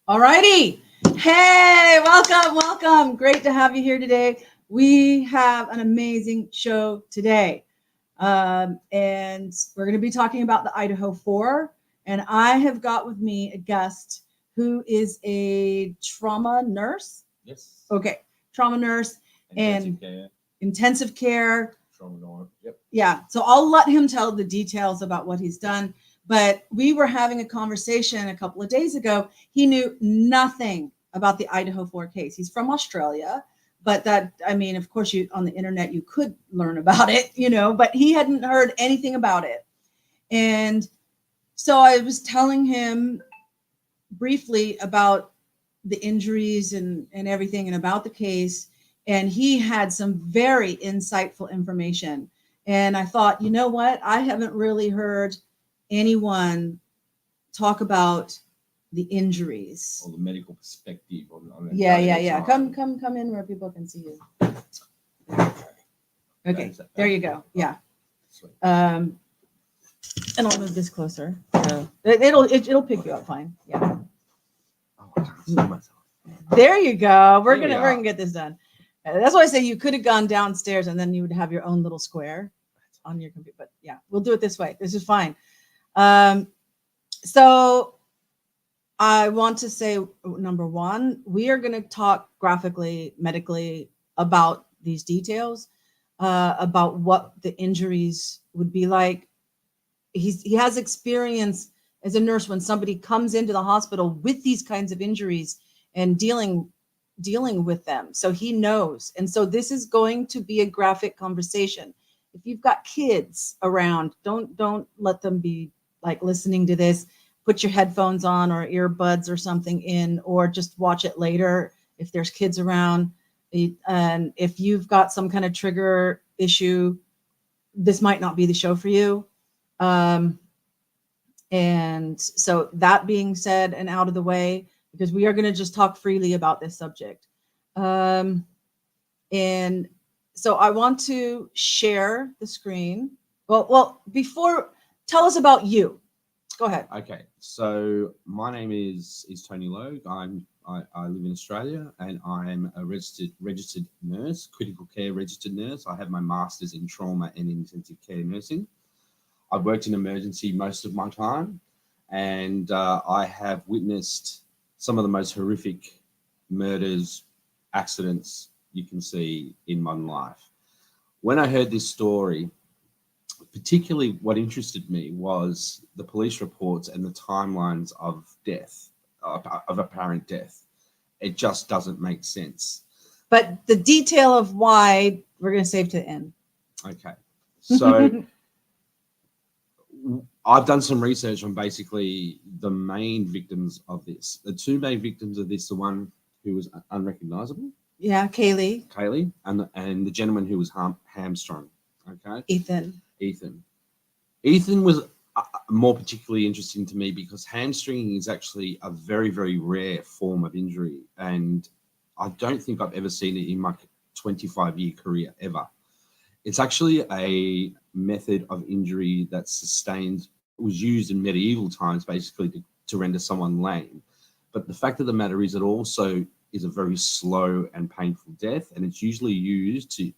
All righty. Hey, welcome, welcome. Great to have you here today. We have an amazing show today. And we're going to be talking about the Idaho 4. And I have got with me a guest who is a trauma nurse. Yes. Okay, trauma nurse Intensive care. Intensive care. Trauma nurse. Yep. Yeah, so I'll let him tell the details about what he's done. But we were having a conversation a couple of days ago. He knew nothing about the Idaho 4 case. He's from Australia, but of course, on the internet, you could learn about it, but he hadn't heard anything about it. And so I was telling him briefly about the injuries and everything and about the case. And he had some very insightful information. And I thought, you know what? I haven't really heard anyone talk about the injuries Or the medical perspective on yeah. Come in where people can see you. Okay, there you go. Yeah. And I'll move this closer. So it'll pick you up fine. Yeah. Oh, I can't see myself. There you go. We're gonna get this done. That's why I say you could have gone downstairs and then you would have your own little square on your computer. But yeah, we'll do it this way. This is fine. So I want to say, number one, we are going to talk graphically, medically about these details, about what the injuries would be like. He has experience as a nurse when somebody comes into the hospital with these kinds of injuries and dealing with them. So he knows. And so this is going to be a graphic conversation. If you've got kids around, don't let them be like listening to this. Put your headphones on or earbuds or something in, or just watch it later if there's kids around. And if you've got some kind of trigger issue, this might not be the show for you. And so that being said and out of the way, because we are going to just talk freely about this subject. And so I want to share the screen. Well, before, tell us about you. Go ahead. Okay, so my name is Tony Logue. I live in Australia and I'm a registered nurse, critical care registered nurse. I have my master's in trauma and intensive care nursing. I've worked in emergency most of my time, and I have witnessed some of the most horrific murders, accidents you can see in modern life. When I heard this story, particularly what interested me was the police reports and the timelines of death, of apparent death. It just doesn't make sense. But the detail of why we're going to save to the end. Okay. So I've done some research on basically the main victims of this. The two main victims of this, the one who was unrecognizable. Yeah, Kaylee. And the gentleman who was hamstrung. Okay. Ethan was more particularly interesting to me because hamstringing is actually a very, very rare form of injury. And I don't think I've ever seen it in my 25-year career ever. It's actually a method of injury that's sustained, was used in medieval times basically to render someone lame. But the fact of the matter is it also is a very slow and painful death. And it's usually used to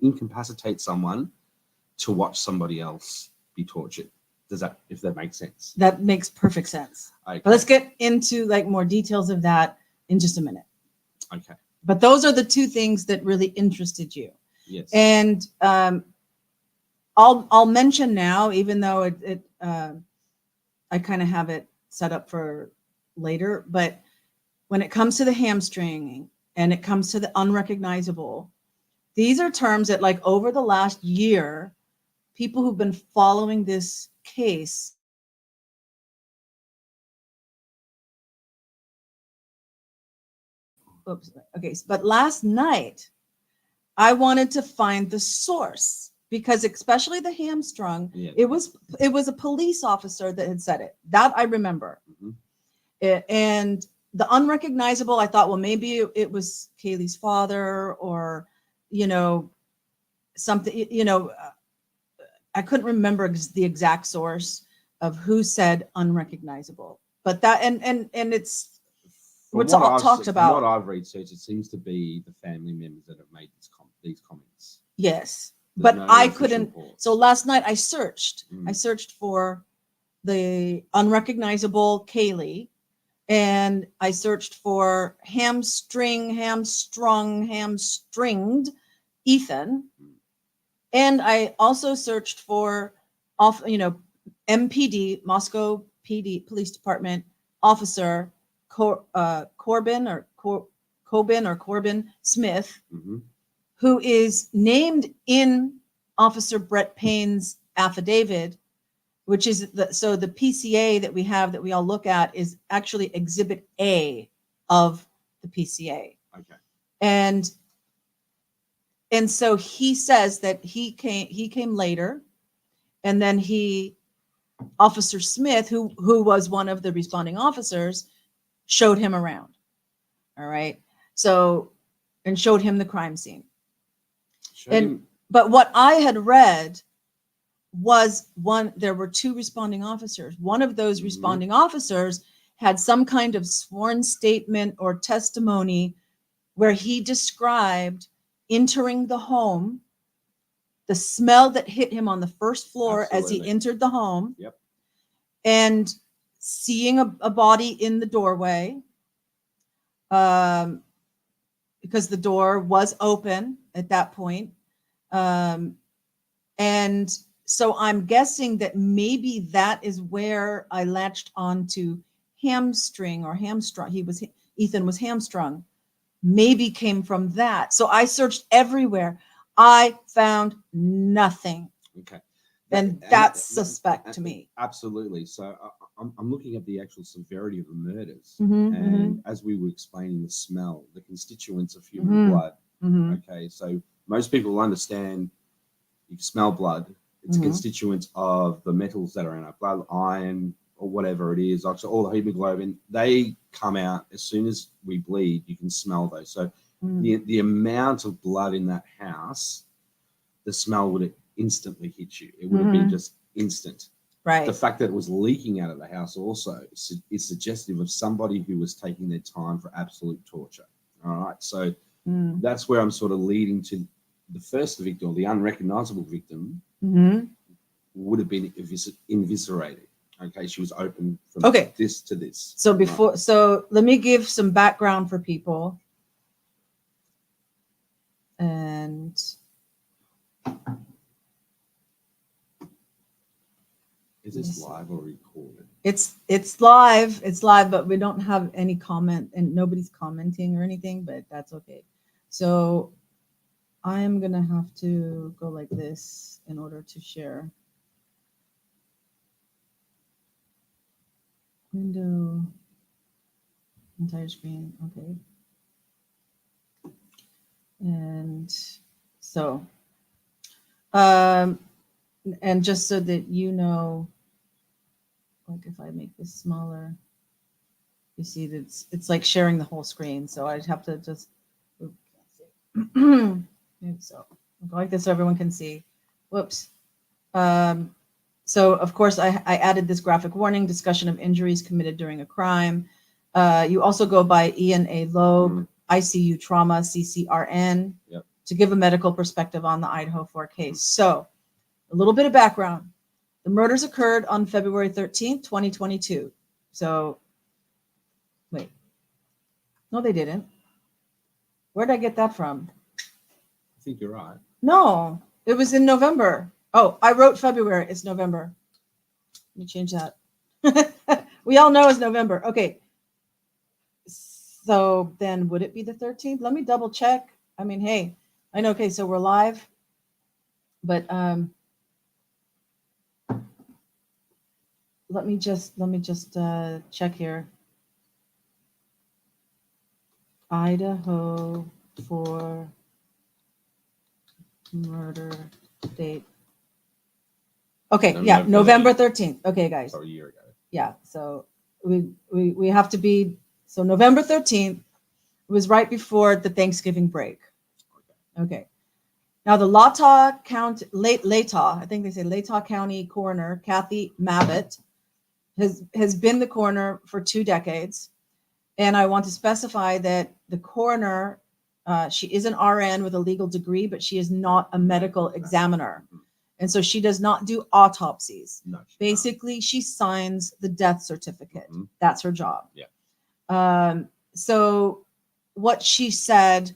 incapacitate someone to watch somebody else be tortured. If that makes sense? That makes perfect sense. Okay. But let's get into like more details of that in just a minute. Okay. But those are the two things that really interested you. Yes. And I'll mention now, even though I kind of have it set up for later, but when it comes to the hamstringing and it comes to the unrecognizable, these are terms that like over the last year, people who've been following this case but last night I wanted to find the source because especially the hamstrung, yeah. it was a police officer that had said it. That I remember. Mm-hmm. And the unrecognizable, I thought, well, maybe it was Kaylee's father or, something, I couldn't remember the exact source of who said unrecognizable, but that, and it's talked about. From what I've researched, it seems to be the family members that have made these comments. Yes, There's but no I official couldn't. reports. So last night I searched. Mm. I searched for the unrecognizable Kaylee, and I searched for hamstringed Ethan, and I also searched for MPD, Moscow PD Police Department officer Corbin Smith, Mm-hmm. who is named in Officer Brett Payne's affidavit, which is the PCA that we have that we all look at is actually Exhibit A of the PCA. Okay. And so he says that he came later, and then Officer Smith, who was one of the responding officers, showed him around. All right. So, and showed him the crime scene. But what I had read was there were two responding officers. One of those responding officers had some kind of sworn statement or testimony where he described entering the home, the smell that hit him on the first floor as he entered the home. Yep. And seeing a body in the doorway, because the door was open at that point. And so I'm guessing that maybe that is where I latched on to hamstrung. Ethan was hamstrung, maybe came from that. So I searched everywhere. I found nothing. Okay. And that's suspect to me. Absolutely. So I'm looking at the actual severity of the murders. Mm-hmm, and as we were explaining, the smell, the constituents of human blood. Mm-hmm. Okay. So most people will understand you smell blood. It's constituents of the metals that are in our blood, iron or whatever it is, like so all the hemoglobin, they come out as soon as we bleed. You can smell those. So the amount of blood in that house, the smell would instantly hit you. It would have been just instant. Right. The fact that it was leaking out of the house also is suggestive of somebody who was taking their time for absolute torture. All right. So that's where I'm sort of leading to the first victim, the unrecognizable victim, would have been eviscerated. Okay. She was open from this to this. So so let me give some background for people. And is this live or recorded? It's live. It's live, but we don't have any comment and nobody's commenting or anything, but that's okay. So I'm gonna have to go like this in order to share. Window, entire screen, okay. And so, and just so that you know, like if I make this smaller, you see that it's like sharing the whole screen. So I'd have to just, so I'll go like this so everyone can see. Whoops. So of course I added this graphic warning, discussion of injuries committed during a crime. You also go by Ian A. Loeb, ICU trauma, CCRN, to give a medical perspective on the Idaho 4 case. So a little bit of background. The murders occurred on February 13th, 2022. So, wait. No, they didn't. Where did I get that from? I think you're right. No, it was in November. Oh, I wrote February. It's November. Let me change that. We all know it's November. Okay. So then would it be the 13th? Let me double check. I mean, hey, I know. Okay, so we're live. But let me just check here. Idaho 4 murder date. Okay, November 13th. Okay, guys. So a year ago. Yeah, so we have to be, so November 13th was right before the Thanksgiving break. Okay. Now the Latah County, I think they say Latah County coroner, Kathy Mavet, has been the coroner for 2 decades. And I want to specify that the coroner, she is an RN with a legal degree, but she is not a medical examiner. Mhm. And so she does not do autopsies. No. Basically, she signs the death certificate. Mhm. That's her job. Yeah. So what she said,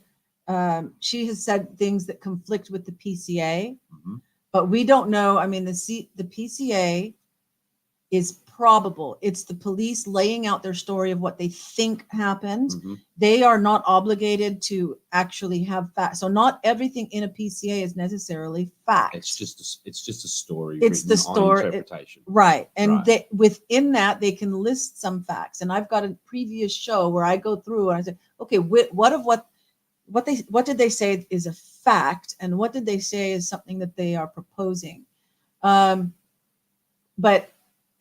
she has said things that conflict with the PCA, Mhm. but we don't know. I mean, the PCA is probable. It's the police laying out their story of what they think happened. Mhm. They are not obligated to actually have facts. So not everything in a PCA is necessarily fact. It's just a story. It's the written on story, interpretation. right? And Right. they, within that, they can list some facts. And I've got a previous show where I go through and I say, okay, what did they say is a fact, and what did they say is something that they are proposing? But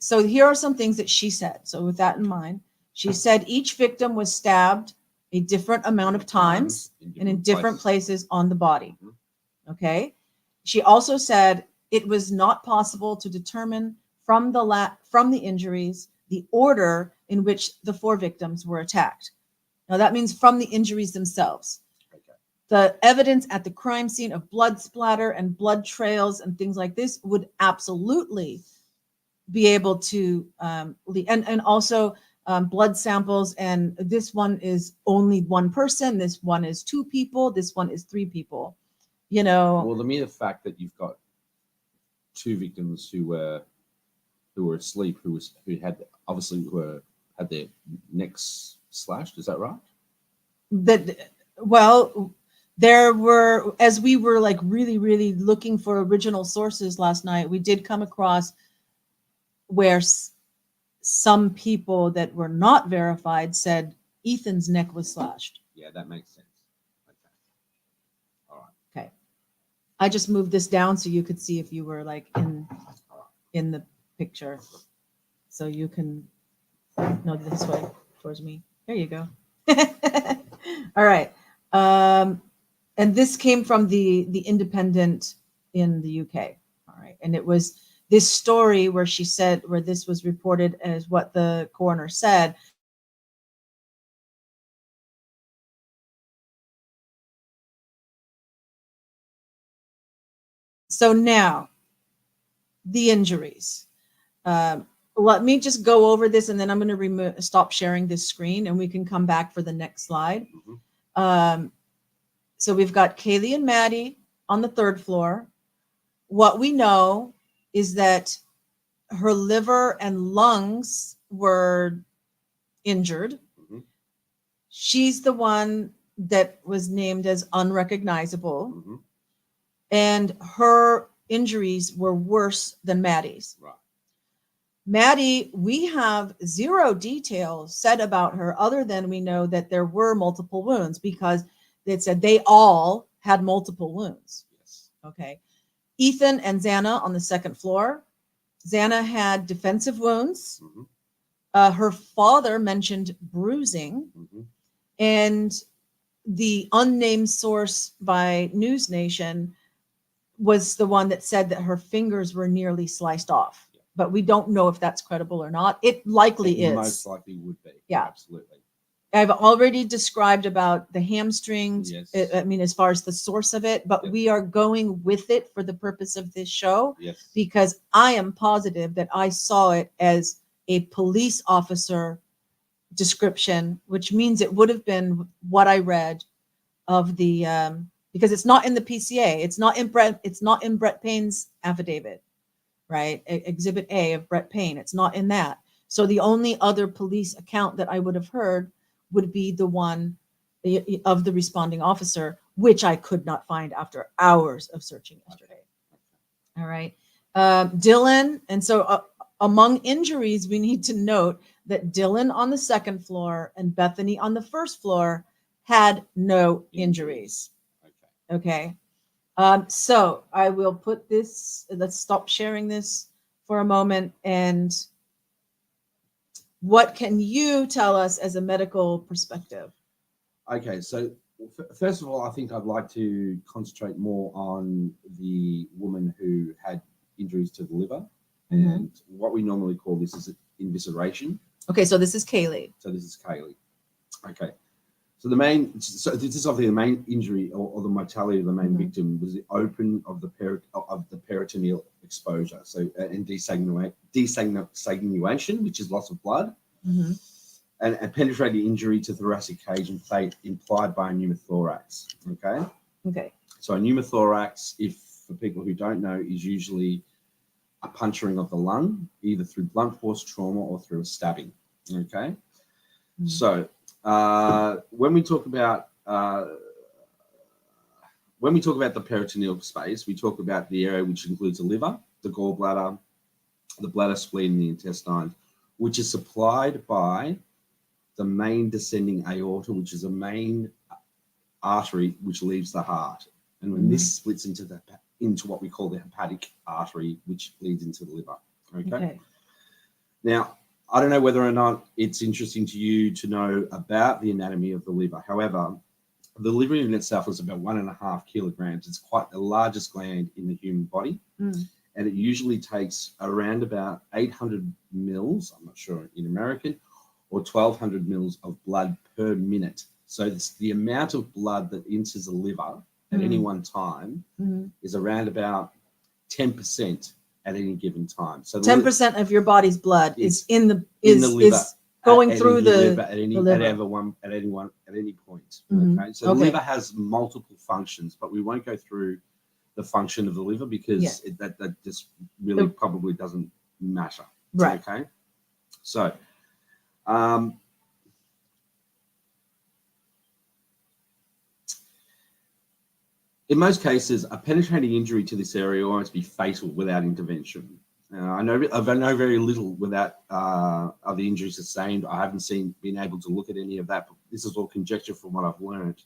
so here are some things that she said. So with that in mind, she said each victim was stabbed a different amount of times and in different places on the body. Mhm. Okay. She also said it was not possible to determine from the injuries the order in which the 4 victims were attacked. Now that means from the injuries themselves. Okay. The evidence at the crime scene of blood splatter and blood trails and things like this would absolutely be able to and also blood samples. And this one is only 1 person. This one is 2 people. This one is 3 people. Well, the mere fact that you've got 2 victims who were asleep, who had their necks slashed. Is that right? That, well, there were, as we were like really looking for original sources last night, we did come across where some people that were not verified said Ethan's neck was slashed. Yeah, that makes sense. Okay. All right. Okay. I just moved this down so you could see if you were like in the picture. So you can no this way towards me. There you go. All right. And this came from the Independent in the UK. All right. And it was this story where she said, where this was reported as what the coroner said. So now the injuries. Let me just go over this and then I'm going to stop sharing this screen and we can come back for the next slide. Mm-hmm. So we've got Kaylee and Maddie on the 3rd floor. What we know is that her liver and lungs were injured. Mm-hmm. She's the one that was named as unrecognizable. Mm-hmm. And her injuries were worse than Maddie's. Right. Maddie, we have 0 details said about her other than we know that there were multiple wounds because it said they all had multiple wounds. Yes. Okay. Ethan and Xana on the 2nd floor. Xana had defensive wounds. Mm-hmm. Her father mentioned bruising. Mm-hmm. And the unnamed source by News Nation was the one that said that her fingers were nearly sliced off. Yeah. But we don't know if that's credible or not. It likely is. Most likely would be. Yeah. Absolutely. I've already described about the hamstrings. Yes. I mean, as far as the source of it, but Yes. we are going with it for the purpose of this show. Yes. Because I am positive that I saw it as a police officer description, which means it would have been what I read of the because it's not in the PCA. It's not in Brett Payne's affidavit, right? Exhibit A of Brett Payne. It's not in that. So the only other police account that I would have heard would be the one of the responding officer, which I could not find after hours of searching yesterday. All right. Dylan. And so among injuries, we need to note that Dylan on the 2nd floor and Bethany on the 1st floor had no injuries. Okay. So I will put this, let's stop sharing this for a moment. And what can you tell us as a medical perspective? Okay, so first of all, I think I'd like to concentrate more on the woman who had injuries to the liver. Mm-hmm. And what we normally call this is evisceration. Okay, so this is Kaylee. So this is Kaylee. Okay. So this is obviously the main injury or the mortality of the main victim was the open of the peritoneal exposure. So and desanguination, which is loss of blood, and penetrating injury to thoracic cage and plate implied by a pneumothorax. Okay. Okay. So a pneumothorax, if for people who don't know, is usually a puncturing of the lung, either through blunt force trauma or through a stabbing. Okay. So when we talk about the peritoneal space, we talk about the area which includes the liver, the gallbladder, the bladder, spleen, and the intestines, which is supplied by the main descending aorta, which is a main artery which leaves the heart. And when this splits into what we call the hepatic artery, which leads into the liver. Okay. Now, I don't know whether or not it's interesting to you to know about the anatomy of the liver. However, the liver in itself is about 1.5 kilograms. It's quite the largest gland in the human body. And it usually takes around about 800 mils, I'm not sure in American, or 1,200 mils of blood per minute. So the amount of blood that enters the liver at any one time is around about 10% at any given time. So 10% of your body's blood is in the liver, is going through the liver at any point. Okay, so the liver has multiple functions, but we won't go through the function of the liver because that just really probably doesn't matter. Right. Okay. So, in most cases, a penetrating injury to this area will almost be fatal without intervention. I know very little without other injuries sustained. I haven't been able to look at any of that, but this is all conjecture from what I've learned.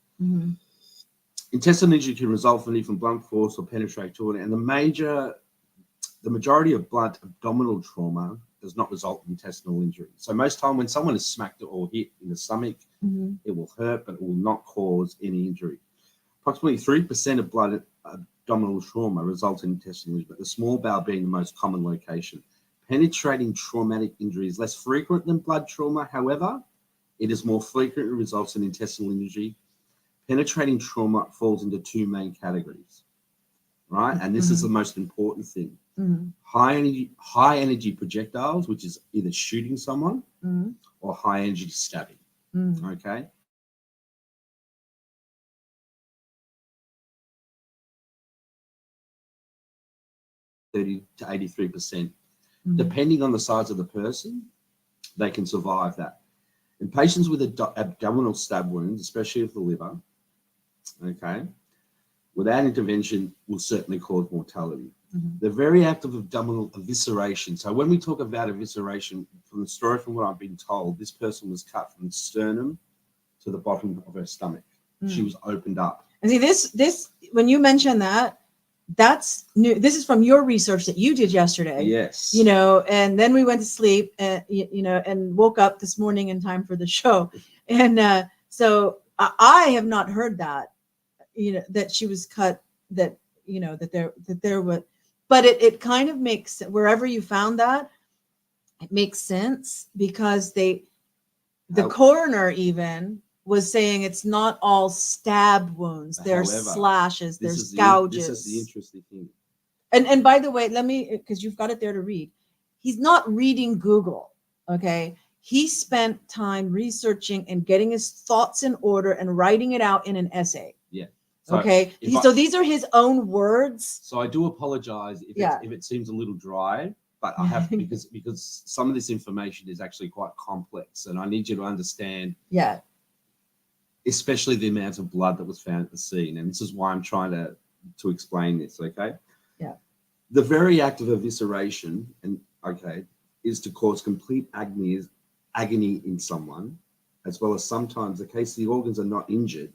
Intestinal injury can result from blunt force or penetrate to it, and the majority of blunt abdominal trauma does not result in intestinal injury. So most time when someone is smacked or hit in the stomach, it will hurt, but it will not cause any injury. Approximately 3% of blood abdominal trauma results in intestinal injury, but the small bowel being the most common location. Penetrating traumatic injury is less frequent than blood trauma. However, it is more frequent and results in intestinal injury. Penetrating trauma falls into two main categories, right? And this is the most important thing. High energy projectiles, which is either shooting someone or high energy stabbing. Okay. To 83%. Depending on the size of the person, they can survive that. In patients with abdominal stab wounds, especially of the liver, okay, without intervention will certainly cause mortality. The very act of abdominal evisceration. So when we talk about evisceration, from the story from what I've been told, this person was cut from the sternum to the bottom of her stomach. She was opened up. And see, this when you mention that, that's new. This is from your research that you did yesterday. Yes. You know, and then we went to sleep and, and woke up this morning in time for the show. And so I have not heard that, that she was cut, that, that there was, but it kind of makes, wherever you found that, it makes sense because the coroner even was saying it's not all stab wounds. There's slashes, there's gouges. This is the interesting thing. And by the way, because you've got it there to read. He's not reading Google, okay? He spent time researching and getting his thoughts in order and writing it out in an essay. Yeah. So, okay. So these are his own words. So I do apologize if it seems a little dry, but I have because some of this information is actually quite complex, and I need you to understand. Yeah. Especially the amount of blood that was found at the scene. And this is why I'm trying to explain this, okay? Yeah. The very act of evisceration, is to cause complete agony in someone, as well as sometimes the case the organs are not injured,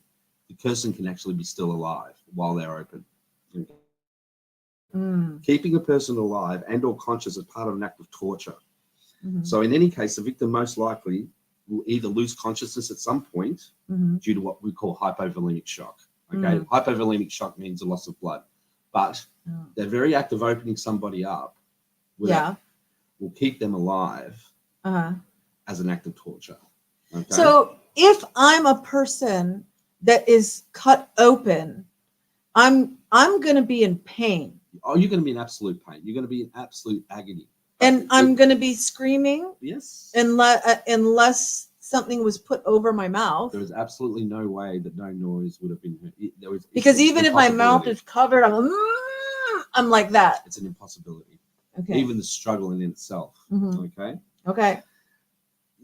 the person can actually be still alive while they're open. Okay? Keeping a person alive and or conscious is part of an act of torture. So in any case, the victim most likely will either lose consciousness at some point due to what we call hypovolemic shock. Okay, hypovolemic shock means a loss of blood, but the very act of opening somebody up will keep them alive as an act of torture. Okay. So if I'm a person that is cut open, I'm going to be in pain, you're going to be in absolute pain. You're going to be in absolute agony. and I'm going to be screaming Yes. unless something was put over my mouth. There was absolutely no way that no noise would have been heard. Because even if my mouth is covered, I'm like that. It's an impossibility. Okay. Even the struggle in itself. Mhm. Okay. Okay.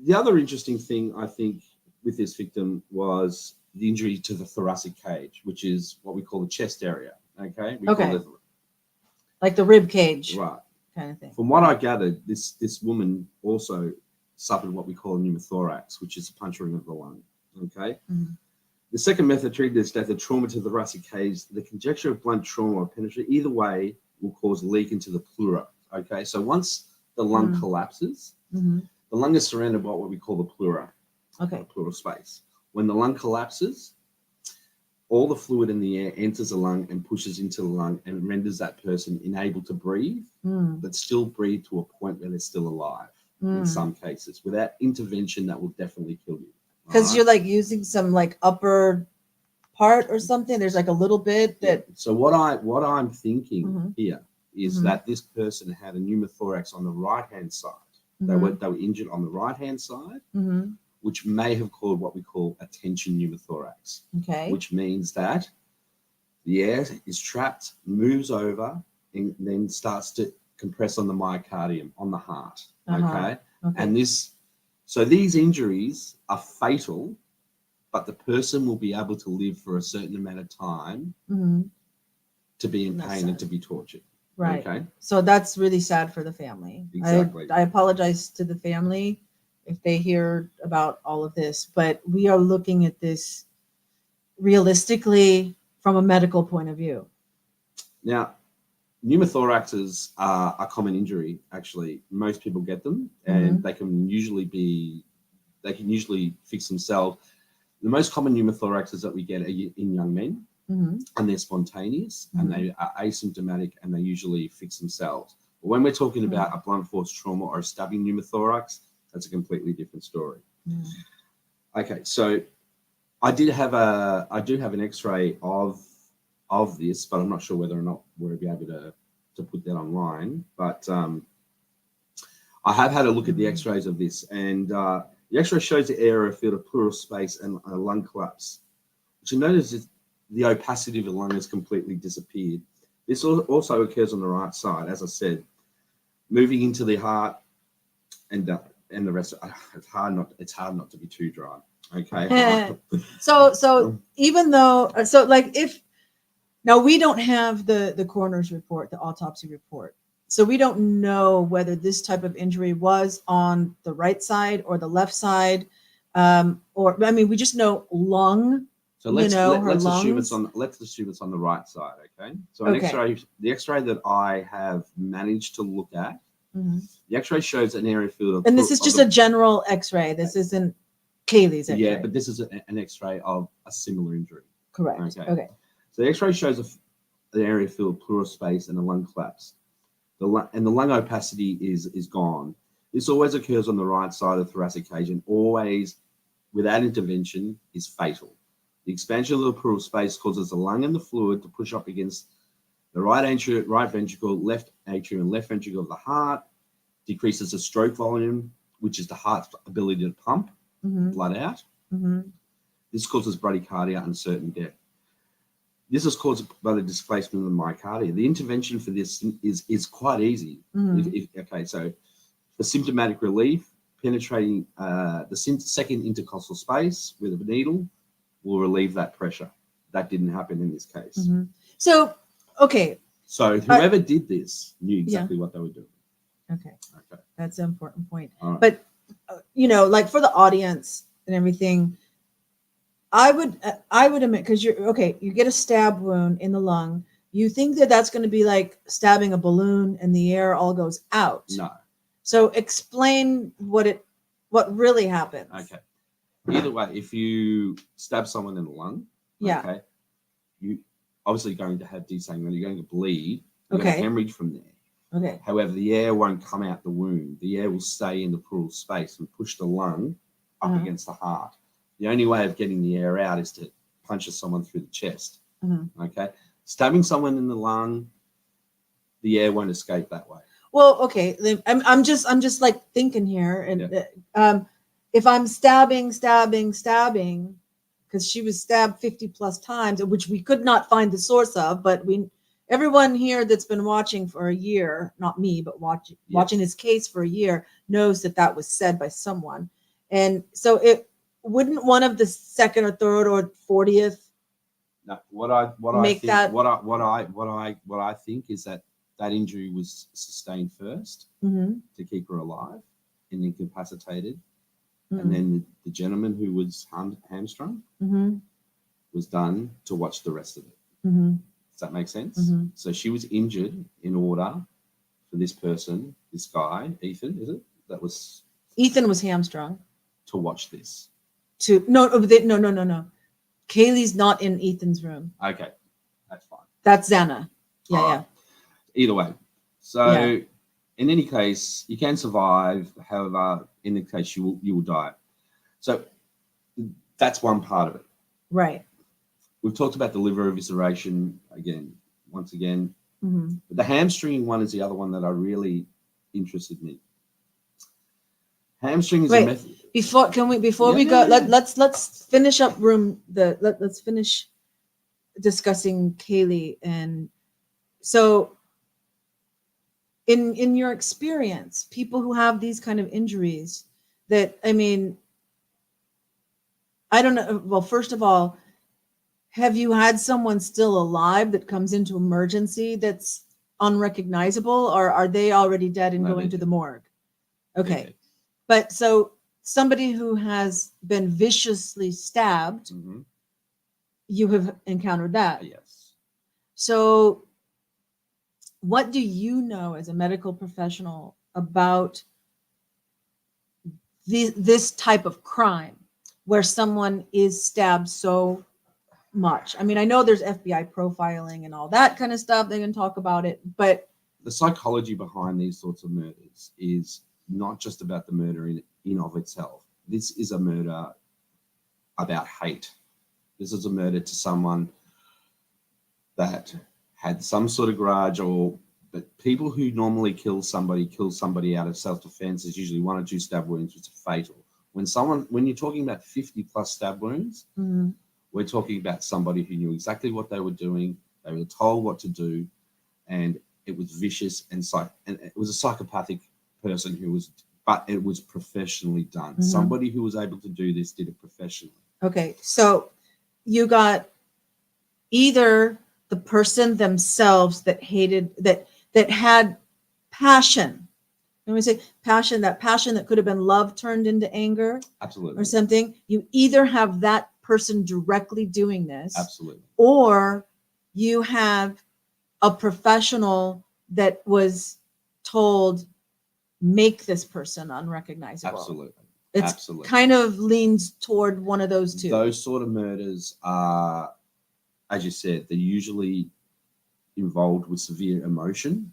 The other interesting thing I think with this victim was the injury to the thoracic cage, which is what we call the chest area. Okay. We Okay. call it, Like the rib cage right. kind of thing. From what I gathered, this woman also suffered what we call a pneumothorax, which is a puncturing of the lung. Okay. Mhm. The second method treated this death, the trauma to the thoracic cage, the conjecture of blunt trauma or penetration, either way, will cause leak into the pleura. Okay, so once the lung collapses, Mhm. the lung is surrounded by what we call the pleura, Okay. the pleural space. When the lung collapses, all the fluid in the air enters the lung and pushes into the lung and renders that person unable to breathe, but still breathe to a point where they're still alive in some cases. Without intervention, that will definitely kill you. Because you're like using some like upper part or something. There's like a little bit that. So what I'm thinking here is that this person had a pneumothorax on the right hand side. They were injured on the right hand side, which may have caused what we call a tension pneumothorax. Okay. Which means that the air is trapped, moves over, and then starts to compress on the myocardium, on the heart. Okay. And these injuries are fatal, but the person will be able to live for a certain amount of time to be in pain and to be tortured. Right. Okay. So that's really sad for the family. Exactly. I apologize to the family if they hear about all of this, but we are looking at this realistically from a medical point of view. Now, pneumothoraxes are a common injury. Actually, most people get them, and they can usually fix themselves. The most common pneumothoraxes that we get are in young men, and they're spontaneous, and they are asymptomatic, and they usually fix themselves. But when we're talking about a blunt force trauma or a stabbing pneumothorax, that's a completely different story. Okay, so I do have an X-ray of this, but I'm not sure whether or not we'll be able to put that online. But I have had a look at the X-rays of this, and the X-ray shows the area field of pleural space and a lung collapse. What you notice is the opacity of the lung has completely disappeared. This also occurs on the right side, as I said, moving into the heart and the rest. It's hard not to be too dry. Okay. So even though if now we don't have the coroner's report, the autopsy report. So we don't know whether this type of injury was on the right side or the left side, or I mean, we just know lung. So let's assume lungs. it's on the right side. Okay. So the X-ray that I have managed to look at, the X-ray shows an area field of. And this is just a general X-ray. This isn't Kaylee's X-ray. Yeah, but this is an X-ray of a similar injury. Correct. Okay. So the X-ray shows the area field, pleural space, and a lung collapse. The lung opacity is gone. This always occurs on the right side of the thoracic cage, and always, without intervention, is fatal. The expansion of the pleural space causes the lung and the fluid to push up against the right atrium, right ventricle, left atrium, and left ventricle of the heart, decreases the stroke volume, which is the heart's ability to pump blood out. This causes bradycardia and certain death. This is caused by the displacement of the myocardia. The intervention for this is quite easy. So for symptomatic relief, penetrating the second intercostal space with a needle will relieve that pressure. That didn't happen in this case. So whoever did this knew exactly what they were doing. Okay. That's an important point. Right. But like for the audience and everything, I would admit, because you get a stab wound in the lung, you think that that's going to be like stabbing a balloon and the air all goes out. No. So explain what really happens. Okay. Either way, if you stab someone in the lung, you obviously going to have desanguination. You're going to bleed. You're going to hemorrhage from there. Okay. However, the air won't come out the wound. The air will stay in the pleural space and push the lung up Uh-huh. against the heart. The only way of getting the air out is to punch someone through the chest. Okay, stabbing someone in the lung, the air won't escape that way. Well, okay. I'm just like thinking here, and if I'm stabbing, because she was stabbed 50 plus times, which we could not find the source of, but everyone here that's been watching for a year, not me, but watching this case for a year, knows that was said by someone, and so it wouldn't one of the second or third or 40th. No, what I Make think that- what I think is that injury was sustained first Mhm. to keep her alive and incapacitated, Mhm. and then the gentleman who was hamstrung Mhm. was done to watch the rest of it. Mhm. Does that make sense? Mhm. So she was injured in order for this person, this guy, Ethan, is it? That was Ethan was hamstrung. to watch this. No. Kaylee's not in Ethan's room. Okay, that's fine. That's Xana. Yeah, All yeah. right. Either way. So Yeah. in any case, you can survive. However, in the case you will die. So that's one part of it. Right. We've talked about the liver evisceration once again. Mhm. But the hamstring one is the other one that I really interested in. Hamstring is a Wait. method. Before we go, let's finish up let's finish discussing Kaylee. And so in your experience, people who have these kind of injuries, that, I mean, I don't know. Well, first of all, have you had someone still alive that comes into emergency that's unrecognizable, or are they already dead and No, going to they're the morgue? Okay. Okay. But so somebody who has been viciously stabbed, Mm-hmm. you have encountered that. Yes. So what do you know as a medical professional about this type of crime where someone is stabbed so much? I mean, I know there's FBI profiling and all that kind of stuff. They can talk about it, but The psychology behind these sorts of murders is not just about the murder in of itself. This is a murder about hate. This is a murder to someone that had some sort of grudge, but people who normally kill somebody out of self-defense is usually 1 or 2 stab wounds, which are fatal. When you're talking about 50 plus stab wounds, we're talking about somebody who knew exactly what they were doing. They were told what to do, and it was vicious and it was a psychopathic person but it was professionally done. Somebody who was able to do this did it professionally. Okay, so you got either the person themselves that hated, that had passion. When we say passion, that passion that could have been love turned into anger. Absolutely. Or something. You either have that person directly doing this. Absolutely. Or you have a professional that was told, make this person unrecognizable. Absolutely. It's Absolutely. kind of leans toward one of those two. Those sort of murders are, as you said, they're usually involved with severe emotion.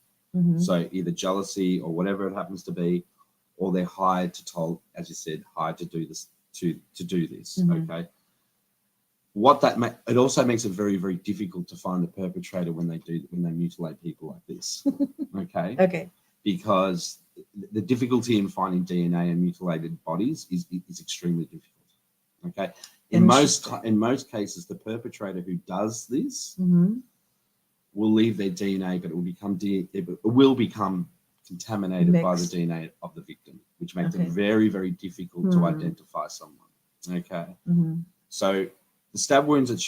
So either jealousy or whatever it happens to be, or they're hired to do this, to do this. Okay. It also makes it very, very difficult to find the perpetrator when they mutilate people like this. Okay. Okay. Because the difficulty in finding DNA in mutilated bodies is extremely difficult. Okay. In most cases, the perpetrator who does this will leave their DNA, but it will become contaminated by the DNA of the victim, which makes it very, very difficult to identify someone. Okay. So the stab wounds that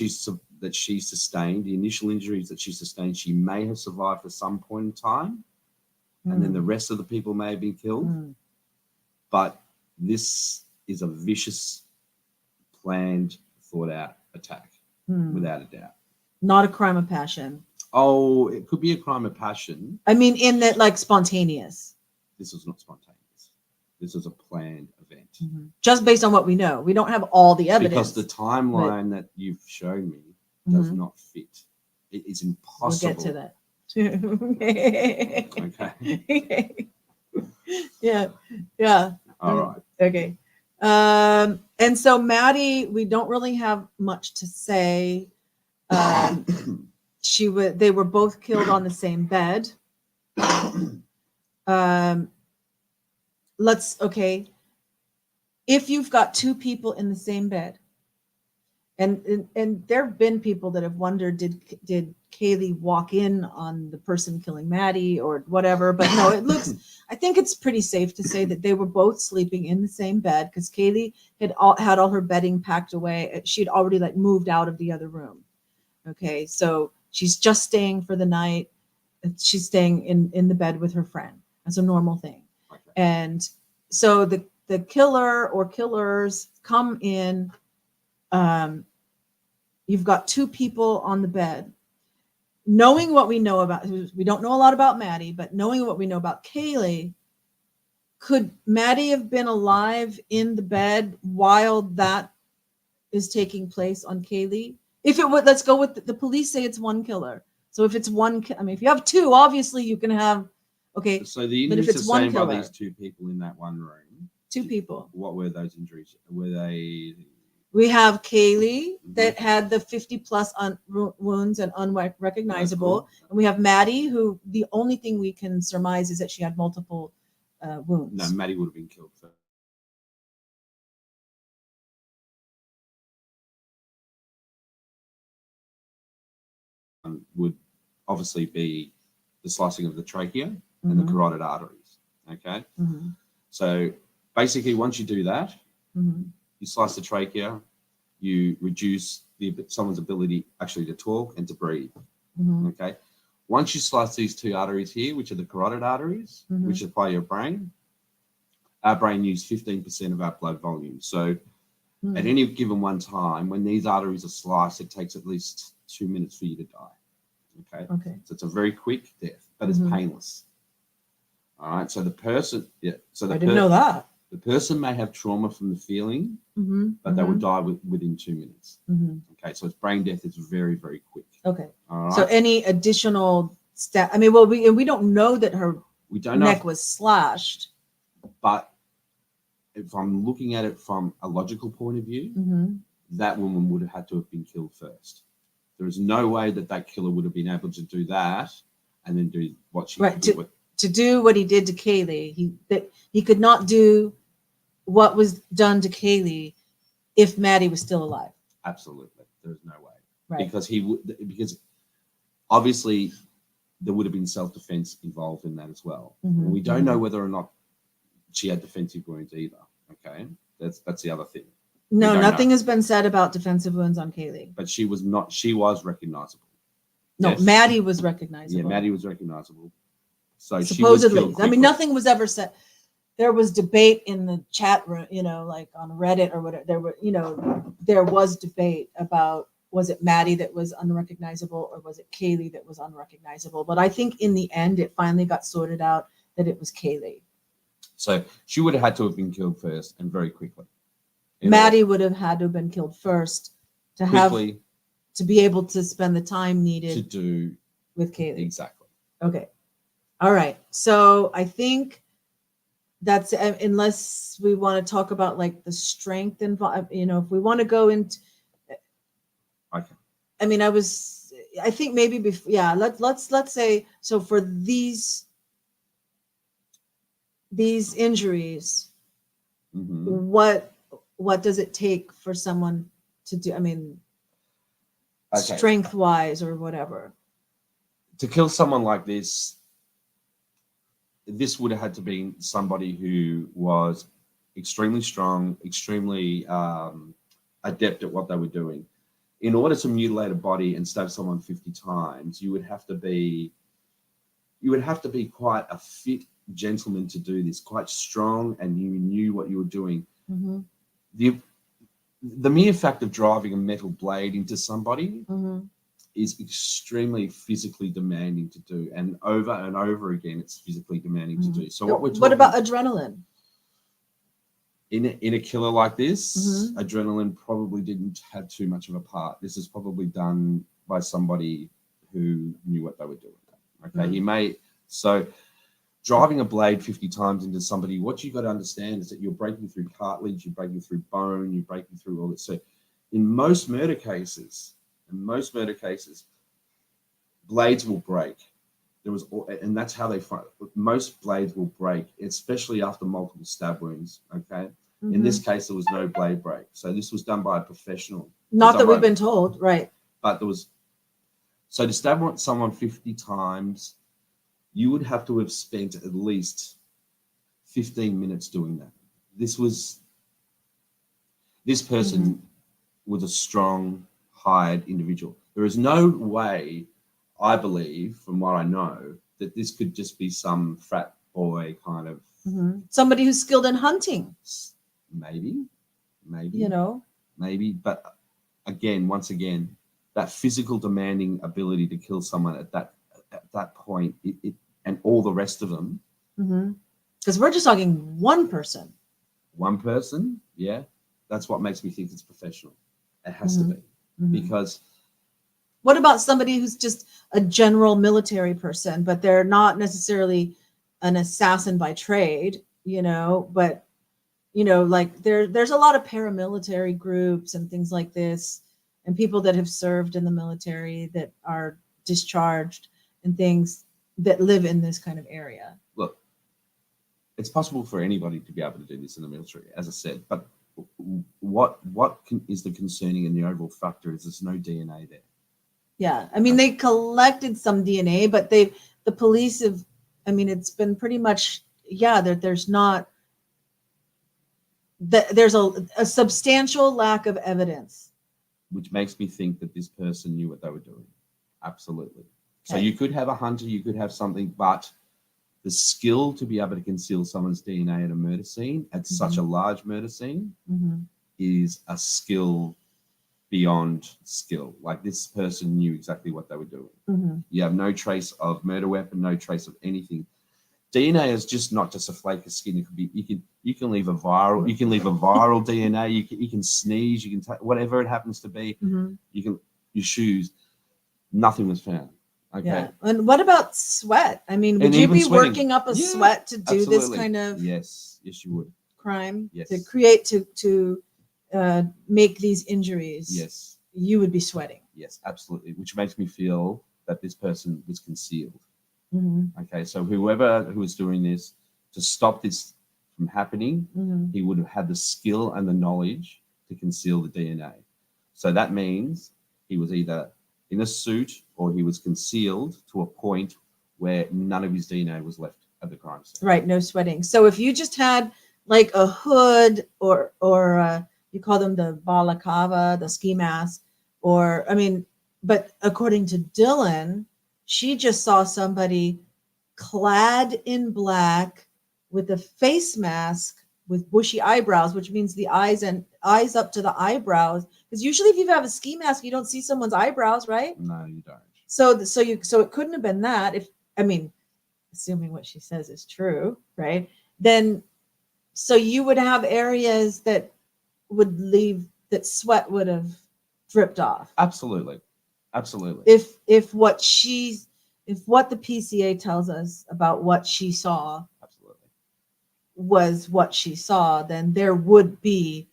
she sustained, the initial injuries that she sustained, she may have survived at some point in time, and then the rest of the people may have been killed. But this is a vicious, planned, thought-out attack, without a doubt. Not a crime of passion. Oh, it could be a crime of passion. I mean, in that, like, spontaneous. This was not spontaneous. This was a planned event. Just based on what we know. We don't have all the evidence. Because the timeline that you've shown me does not fit. It is impossible. We'll get to that. Okay. Yeah. All right. Okay. And so Maddie, we don't really have much to say. They were both killed on the same bed. Okay. If you've got two people in the same bed, and there have been people that have wondered, did Kaylee walk in on the person killing Maddie or whatever? But no, I think it's pretty safe to say that they were both sleeping in the same bed, because Kaylee had all her bedding packed away. She'd already like moved out of the other room. Okay, so she's just staying for the night. She's staying in the bed with her friend. That's a normal thing. Okay. And so the killer or killers come in. You've got two people on the bed. Knowing what we know about, we don't know a lot about Maddie, but knowing what we know about Kaylee, could Maddie have been alive in the bed while that is taking place on Kaylee? If it would, let's go with the police say it's one killer. So if it's one, I mean, if you have two, obviously you can have, okay. So the injuries are sustained by these two people in that one room. Two people. What were those injuries? Were they? We have Kaylee that had the 50+ wounds and unrecognizable. Cool. And we have Maddie, who the only thing we can surmise is that she had multiple wounds. No, Maddie would have been killed first. Would obviously be the slicing of the trachea and the carotid arteries. Okay. So basically, once you do that, you slice the trachea, you reduce someone's ability actually to talk and to breathe. Okay. Once you slice these two arteries here, which are the carotid arteries, which supply your brain, our brain uses 15% of our blood volume. So at any given one time, when these arteries are sliced, it takes at least 2 minutes for you to die. Okay. So it's a very quick death, but it's painless. All right. So the person, So I didn't know that. The person may have trauma from the feeling, but they would die within 2 minutes. Okay, so its brain death is very, very quick. Okay. All right. So any additional step? I mean, well, we don't know that her neck was slashed. But if I'm looking at it from a logical point of view, that woman would have had to have been killed first. There is no way that killer would have been able to do that and then do what she did. To do what he did to Kaylee, he could not do what was done to Kaylee if Maddie was still alive. Absolutely, there's no way. Right. Because obviously there would have been self-defense involved in that as well. We don't know whether or not she had defensive wounds either. Okay, that's the other thing. No, nothing has been said about defensive wounds on Kaylee. But she was not. She was recognizable. No, yes. Maddie was recognizable. Yeah, Maddie was recognizable. So supposedly, she was killed. I mean, nothing was ever said. There was debate in the chat room, like on Reddit or whatever. There was debate about, was it Maddie that was unrecognizable or was it Kaylee that was unrecognizable? But I think in the end, it finally got sorted out that it was Kaylee. So she would have had to have been killed first and very quickly. Maddie would have had to have been killed first to be able to spend the time needed to do with Kaylee. Exactly. Okay. All right. So I think that's, unless we want to talk about like the strength involved, if we want to go into, okay. I mean, I think maybe before, let's say, so for these injuries, what does it take for someone to do? I mean, strength wise or whatever. To kill someone like this would have had to be somebody who was extremely strong, extremely adept at what they were doing. In order to mutilate a body and stab someone 50 times, you would have to be quite a fit gentleman to do this, quite strong, and you knew what you were doing. The mere fact of driving a metal blade into somebody is extremely physically demanding to do, and over again, it's physically demanding to do. So what about adrenaline? In a killer like this, adrenaline probably didn't have too much of a part. This is probably done by somebody who knew what they were doing. Okay, he may. So driving a blade 50 times into somebody, what you got to understand is that you're breaking through cartilage, you're breaking through bone, you're breaking through all this. So in most murder cases, blades will break. And that's how they find. Most blades will break, especially after multiple stab wounds. Okay. In this case, there was no blade break. So this was done by a professional. Not that we've been told, right? But there was. So to stab someone 50 times, you would have to have spent at least 15 minutes doing that. This person was a strong, hired individual. There is no way, I believe, from what I know, that this could just be some frat boy kind of somebody who's skilled in hunting. Maybe, maybe. But once again, that physical demanding ability to kill someone at that point, and all the rest of them. Because we're just talking one person. One person, yeah. That's what makes me think it's professional. It has to be. Because what about somebody who's just a general military person, but they're not necessarily an assassin by trade, but like there's a lot of paramilitary groups and things like this, and people that have served in the military that are discharged and things that live in this kind of area. Look, it's possible for anybody to be able to do this in the military, as I said, but what is the concerning and the overall factor is there's no DNA there. Yeah, I mean, they collected some DNA, but the police have, it's been pretty much, there's not, there's a substantial lack of evidence. Which makes me think that this person knew what they were doing. Absolutely. Okay. So you could have a hunter, you could have something, but the skill to be able to conceal someone's DNA at a murder scene, at such a large murder scene, is a skill beyond skill. Like this person knew exactly what they were doing. You have no trace of murder weapon, no trace of anything. DNA is not just a flake of skin. It could be you can leave a viral DNA. You can sneeze. You can whatever it happens to be. Your shoes. Nothing was found. Okay. Yeah. And what about sweat? Would you be working up a sweat to do this kind of yes you would crime? Yes. To create to make these injuries? Yes. You would be sweating. Yes, absolutely. Which makes me feel that this person was concealed. Okay, so who was doing this to stop this from happening, he would have had the skill and the knowledge to conceal the DNA. So that means he was either in a suit or he was concealed to a point where none of his DNA was left at the crime scene. Right, no sweating. So if you just had like a hood or you call them the balaclava, the ski mask, but according to Dylan, she just saw somebody clad in black with a face mask with bushy eyebrows, which means the eyes up to the eyebrows. Because usually if you have a ski mask, you don't see someone's eyebrows, right? No, you don't. So it couldn't have been that. Assuming what she says is true, right? Then, so you would have areas that would leave that sweat would have dripped off. Absolutely. If what the PCA tells us about what she saw was what she saw, then there would be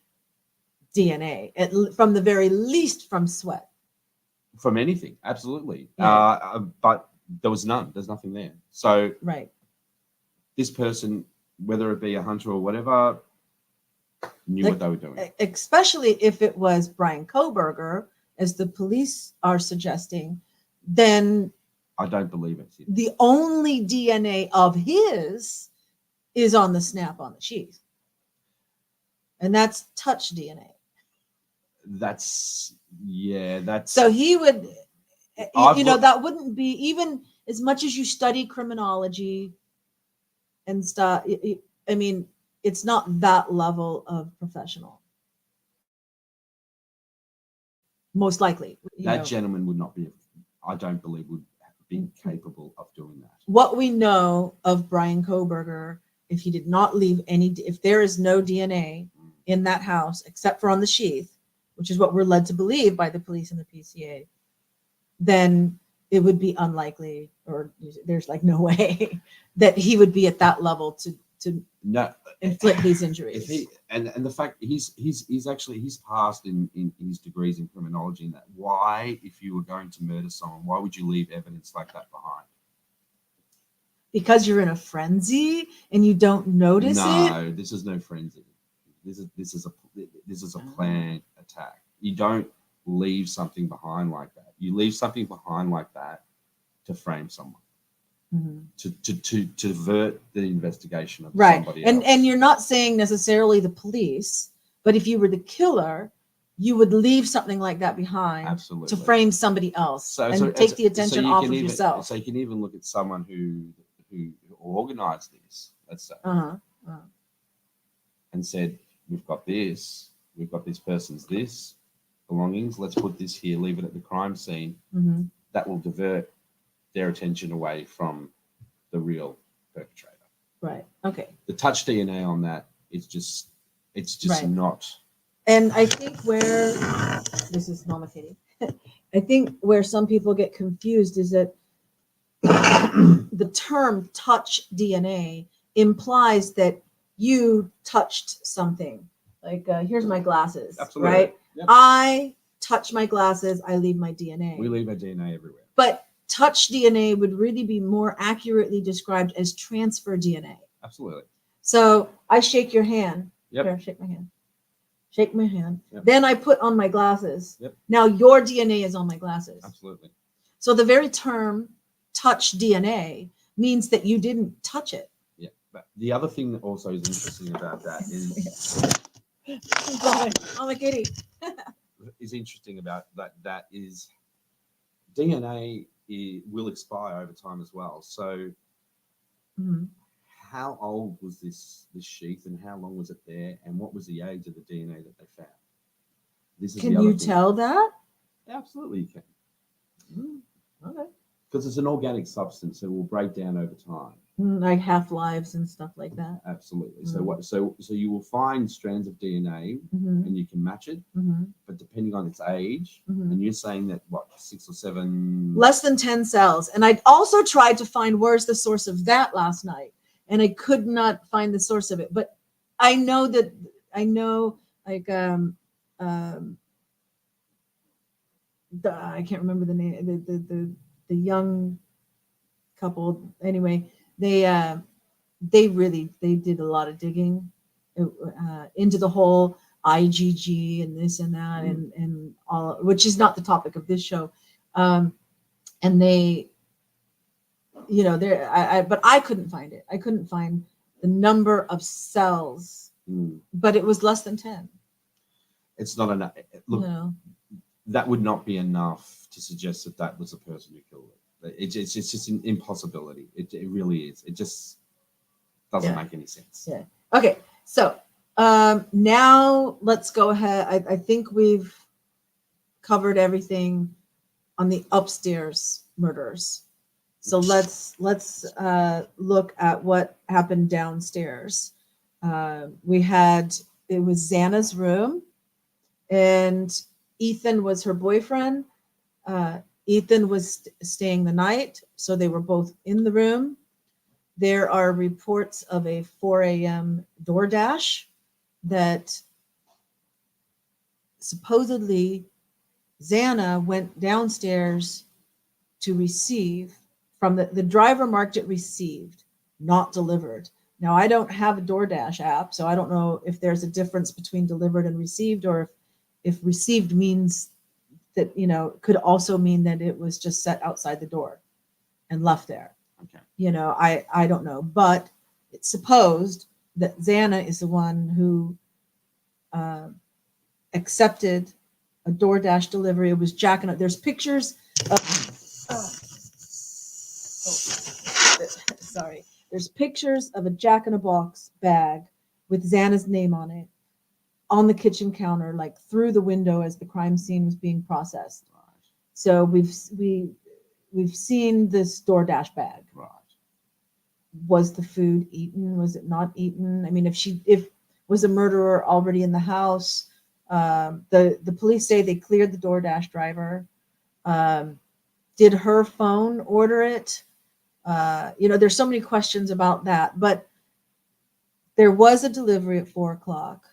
DNA from the very least from sweat. From anything, absolutely. Right. But there was none. There's nothing there. So right. This person, whether it be a hunter or whatever, knew what they were doing. Especially if it was Brian Kohberger, as the police are suggesting, then I don't believe it. The only DNA of his is on the snap on the sheath. And that's touch DNA. So he would, that wouldn't be, even as much as you study criminology and stuff, it's not that level of professional. Most likely. That gentleman would not be, I don't believe, would be capable of doing that. What we know of Brian Kohberger, if he did not leave if there is no DNA in that house, except for on the sheath, which is what we're led to believe by the police and the PCA, then it would be unlikely or there's like no way that he would be at that level to No, inflict these if injuries. he and the fact he's actually he's passed in his degrees in criminology. In that, why, if you were going to murder someone, why would you leave evidence like that behind? Because you're in a frenzy and you don't notice it. No, this is no frenzy. This is a planned attack. You don't leave something behind like that. You leave something behind like that to frame someone, to divert the investigation of somebody else. And you're not saying necessarily the police, but if you were the killer, you would leave something like that behind Absolutely. to frame somebody else and take the attention off of yourself. So you can even look at someone who organized this, let's say, and said, we've got this person's this belongings, let's put this here, leave it at the crime scene. That will divert their attention away from the real perpetrator. Right. Okay. The touch DNA on that is just, it's just not. And I think where this is Mama Kitty, I think where some people get confused is that the term touch DNA implies that you touched something. Like, here's my glasses. Absolutely. Right? Yep. I touch my glasses, I leave my DNA. We leave our DNA everywhere. But touch DNA would really be more accurately described as transfer DNA. Absolutely. So I shake your hand. Yep. Here, shake my hand. Shake my hand. Yep. Then I put on my glasses. Yep. Now your DNA is on my glasses. Absolutely. So the very term touch DNA means that you didn't touch it. Yeah. But the other thing that also is interesting about that Mama Kitty. is interesting about that is DNA will expire over time as well. So how old was this sheath and how long was it there and what was the age of the DNA that they found? This is Can you tell that? Absolutely you can. Okay. Because it's an organic substance, so it will break down over time. Like half-lives and stuff like that. Absolutely. So you will find strands of DNA and you can match it, but depending on its age, and you're saying that what, 6 or 7, less than 10 cells. And I also tried to find where's the source of that last night, and I could not find the source of it. But I know like I can't remember the name, the young couple. Anyway, they did a lot of digging into the whole IgG and this and that and all, which is not the topic of this show. And they, but I couldn't find it. I couldn't find the number of cells, but it was less than 10. It's not enough. Look, that would not be enough to suggest that that was the person who killed it. It's just an impossibility. It really is. It just doesn't make any sense. Yeah. Okay. So now let's go ahead. I think we've covered everything on the upstairs murders. So let's look at what happened downstairs. It was Xana's room, and Ethan was her boyfriend. Ethan was staying the night, so they were both in the room. There are reports of a 4 a.m. DoorDash that supposedly Xana went downstairs to receive from the driver marked it received, not delivered. Now, I don't have a DoorDash app, so I don't know if there's a difference between delivered and received, or if received means that, could also mean that it was just set outside the door and left there. Okay. I don't know, but it's supposed that Xana is the one who accepted a DoorDash delivery. It was jacking up. There's pictures of, sorry. There's pictures of a Jack-in-a-Box bag with Xana's name on it on the kitchen counter, like through the window as the crime scene was being processed. Right. So we've seen this DoorDash bag. Right. Was the food eaten? Was it not eaten? I mean, if was a murderer already in the house? The police say they cleared the DoorDash driver. Did her phone order it? There's so many questions about that, but there was a delivery at 4 o'clock.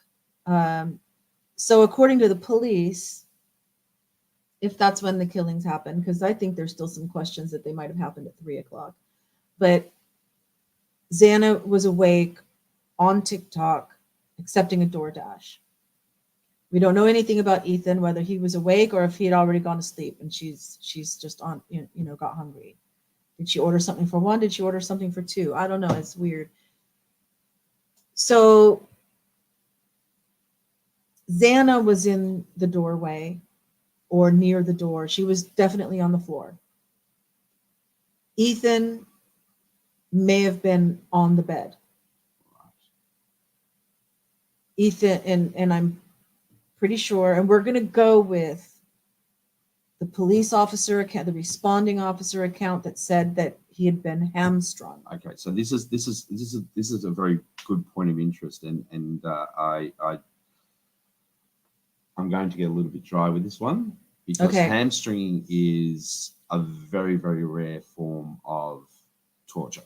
So according to the police, if that's when the killings happened, because I think there's still some questions that they might have happened at 3 o'clock. But Xana was awake on TikTok accepting a DoorDash. We don't know anything about Ethan, whether he was awake or if he had already gone to sleep and she's just on, got hungry. Did she order something for one? Did she order something for two? I don't know. It's weird. So Xana was in the doorway or near the door. She was definitely on the floor. Ethan may have been on the bed. Ethan, and I'm pretty sure, and we're going to go with the police officer account, the responding officer account that said that he had been hamstrung. Okay, so this is a very good point of interest, and I'm going to get a little bit dry with this one because hamstringing is a very, very rare form of torture.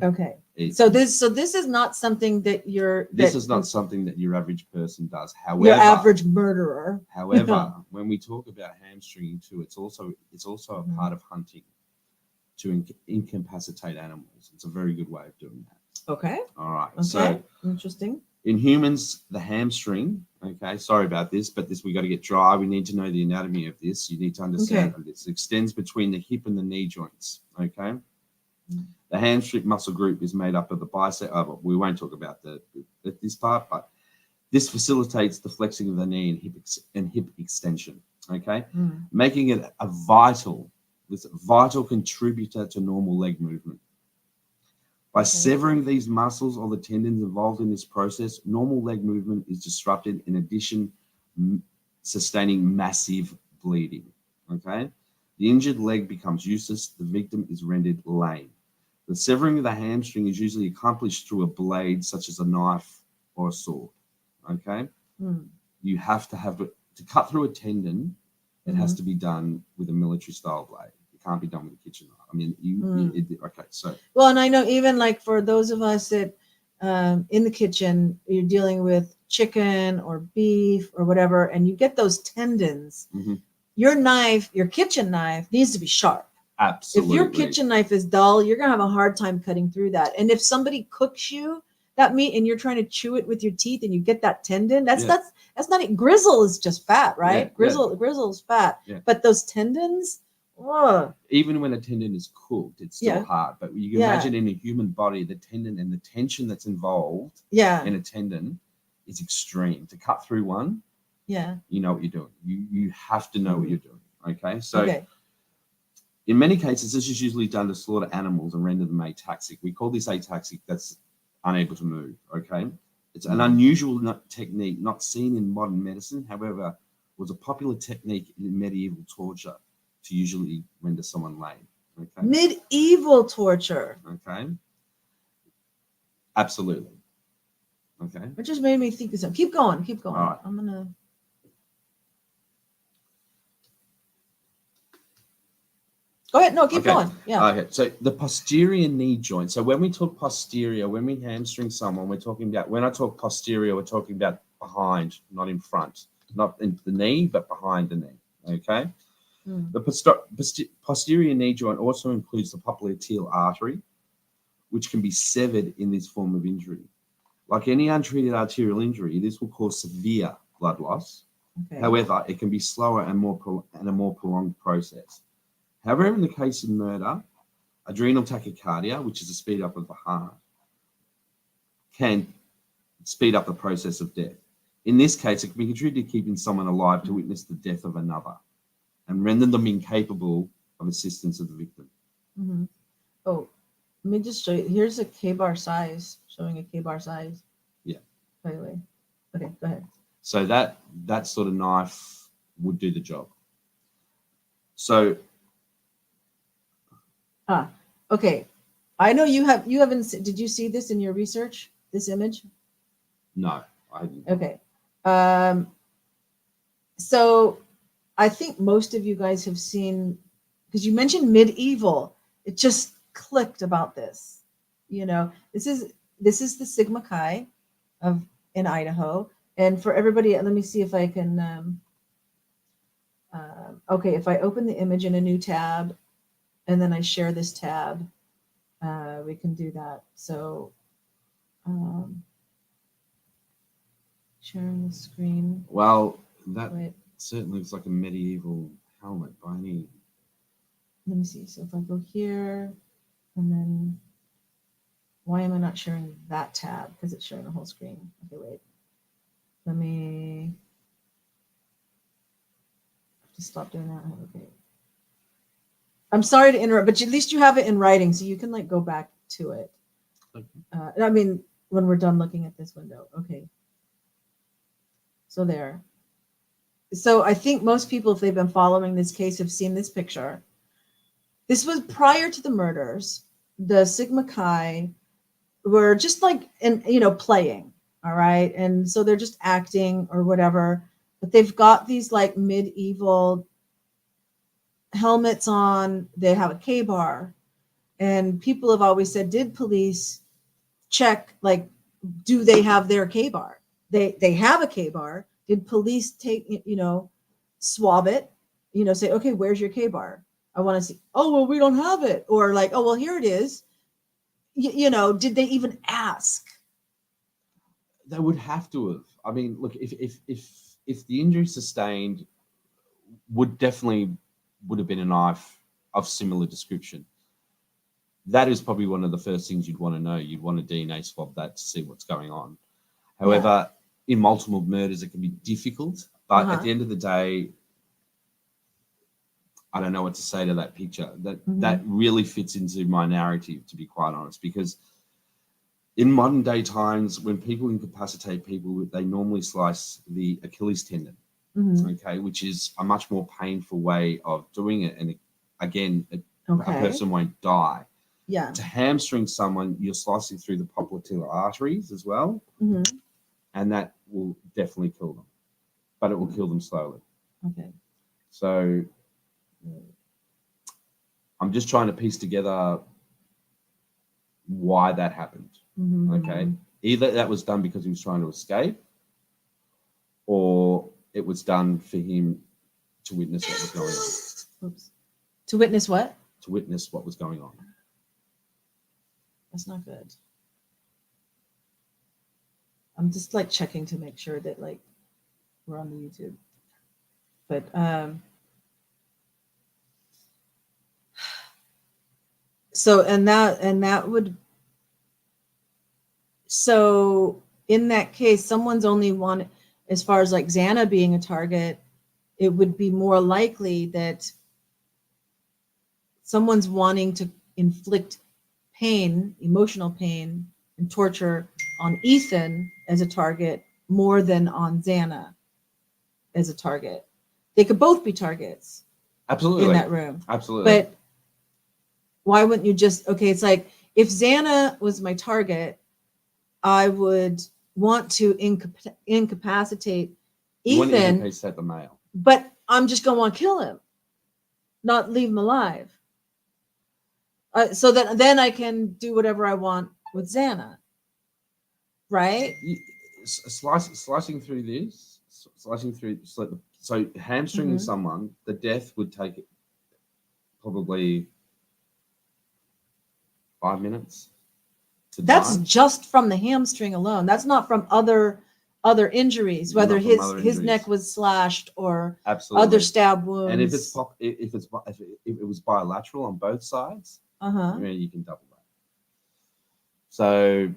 Okay. So this is not something that this is not something that your average person does. However, your average murderer. However, when we talk about hamstringing too, it's also a part of hunting to incapacitate animals. It's a very good way of doing that. Okay. All right. Okay. So interesting. In humans, the hamstring. Okay. Sorry about this, but we got to get dry. We need to know the anatomy of this. You need to understand that this extends between the hip and the knee joints. Okay. The hamstring muscle group is made up of the bicep. We won't talk about this part, but this facilitates the flexing of the knee and hip extension. Okay, making it a vital contributor to normal leg movement. By severing these muscles or the tendons involved in this process, normal leg movement is disrupted. In addition, sustaining massive bleeding. Okay, the injured leg becomes useless. The victim is rendered lame. The severing of the hamstring is usually accomplished through a blade, such as a knife or a sword. Okay, you have to cut through a tendon. It has to be done with a military-style blade. It can't be done with a kitchen knife. I mean, okay. So well, and I know even like for those of us that in the kitchen, you're dealing with chicken or beef or whatever, and you get those tendons. Your kitchen knife needs to be sharp. Absolutely. If your kitchen knife is dull, you're gonna have a hard time cutting through that. And if somebody cooks you that meat and you're trying to chew it with your teeth and you get that tendon, that's not it. Grizzle is just fat, right? Grizzle is fat. Yeah. But those tendons, even when a tendon is cooked, it's still hard. But you can imagine in a human body, the tendon and the tension that's involved in a tendon is extreme. To cut through one, you know what you're doing. You have to know what you're doing. Okay. So in many cases, this is usually done to slaughter animals and render them ataxic. We call this ataxic, that's unable to move. Okay. It's an unusual technique not seen in modern medicine. However, was a popular technique in medieval torture to usually render someone lame. Okay. Medieval torture. Okay. Absolutely. Okay. It just made me think of something. Keep going. All right. I'm gonna. Go ahead. No, keep going. Yeah. Okay. So the posterior knee joint. So when we talk posterior, when we hamstring someone, when I talk posterior, we're talking about behind, not in front, not in the knee, but behind the knee. Okay. The posterior knee joint also includes the popliteal artery, which can be severed in this form of injury. Like any untreated arterial injury, this will cause severe blood loss. Okay. However, it can be slower and a more prolonged process. However, in the case of murder, adrenal tachycardia, which is a speed up of the heart, can speed up the process of death. In this case, it can be contributed to keeping someone alive to witness the death of another and render them incapable of assistance of the victim. Oh, let me just show you. Here's a K-bar size, showing a K-bar size. Yeah. By the way. Okay, go ahead. So that sort of knife would do the job. So okay. I know you haven't. Did you see this in your research? This image? No, I didn't. Okay. So I think most of you guys have seen, because you mentioned medieval. It just clicked about this. You know, this is the Sigma Chi of in Idaho. And for everybody, let me see if I can. Okay, if I open the image in a new tab, and then I share this tab, we can do that. So, sharing the screen. Well, that Wait, certainly looks like a medieval helmet by any. let me see. So if I go here, and then why am I not sharing that tab? Because it's showing the whole screen. Okay, wait. Let me just stop doing that. Okay. I'm sorry to interrupt, but at least you have it in writing, so you can like go back to it. I mean, when we're done looking at this window. Okay. So there. So I think most people, if they've been following this case, have seen this picture. This was prior to the murders. The Sigma Chi were just like playing, all right, and so they're just acting or whatever. But they've got these like medieval helmets on. They have a K-bar, and people have always said, did police check, like, do they have their K-bar? They have a K-bar. Did police take, swab it, say, okay, where's your K-bar? I want to see. Oh, well, we don't have it. Or like, oh, well, here it is. Did they even ask? They would have to have. I mean, look, if the injury sustained would have been a knife of similar description, that is probably one of the first things you'd want to know. You'd want to DNA swab that to see what's going on. However, in multiple murders, it can be difficult. But at the end of the day, I don't know what to say to that picture. That really fits into my narrative, to be quite honest, because in modern day times, when people incapacitate people, they normally slice the Achilles tendon, okay, which is a much more painful way of doing it. And again, a person won't die. Yeah. To hamstring someone, you're slicing through the popliteal arteries as well, and that will definitely kill them, but it will kill them slowly. Okay. So I'm just trying to piece together why that happened. Okay. Either that was done because he was trying to escape, or it was done for him to witness what was going on. Oops. To witness what? To witness what was going on. That's not good. I'm just like checking to make sure that like we're on the YouTube. But so and that would, so in that case, someone's only one, as far as like Xana being a target, it would be more likely that someone's wanting to inflict pain, emotional pain, and torture on Ethan as a target more than on Xana as a target. They could both be targets. Absolutely. In that room. Absolutely. But why wouldn't you just, okay, it's like if Xana was my target, I would want to incapacitate you want to Ethan, incapacitate the male. but I'm just going to want to kill him, not leave him alive. So that then I can do whatever I want with Xana, right? Slicing through this, so hamstringing someone, the death would take probably 5 minutes. That's just from the hamstring alone. That's not from other injuries, whether his neck was slashed or other stab wounds. And if it was bilateral on both sides, you can double that. So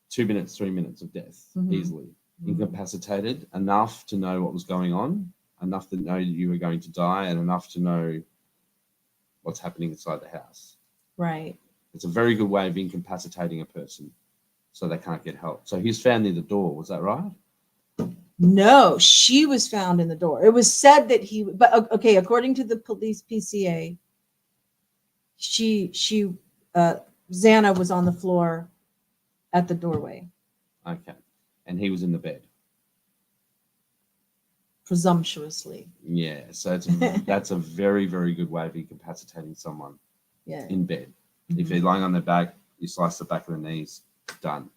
2 minutes, 3 minutes of death, easily. Incapacitated, enough to know what was going on, enough to know that you were going to die, and enough to know what's happening inside the house. Right. It's a very good way of incapacitating a person so they can't get help. So he's found near the door, was that right? No, she was found in the door. It was said that but okay, according to the police PCA, Xana was on the floor at the doorway. Okay. And he was in the bed. Presumptuously. Yeah. So that's a very, very good way of incapacitating someone in bed. If they're lying on their back, you slice the back of the knees, done.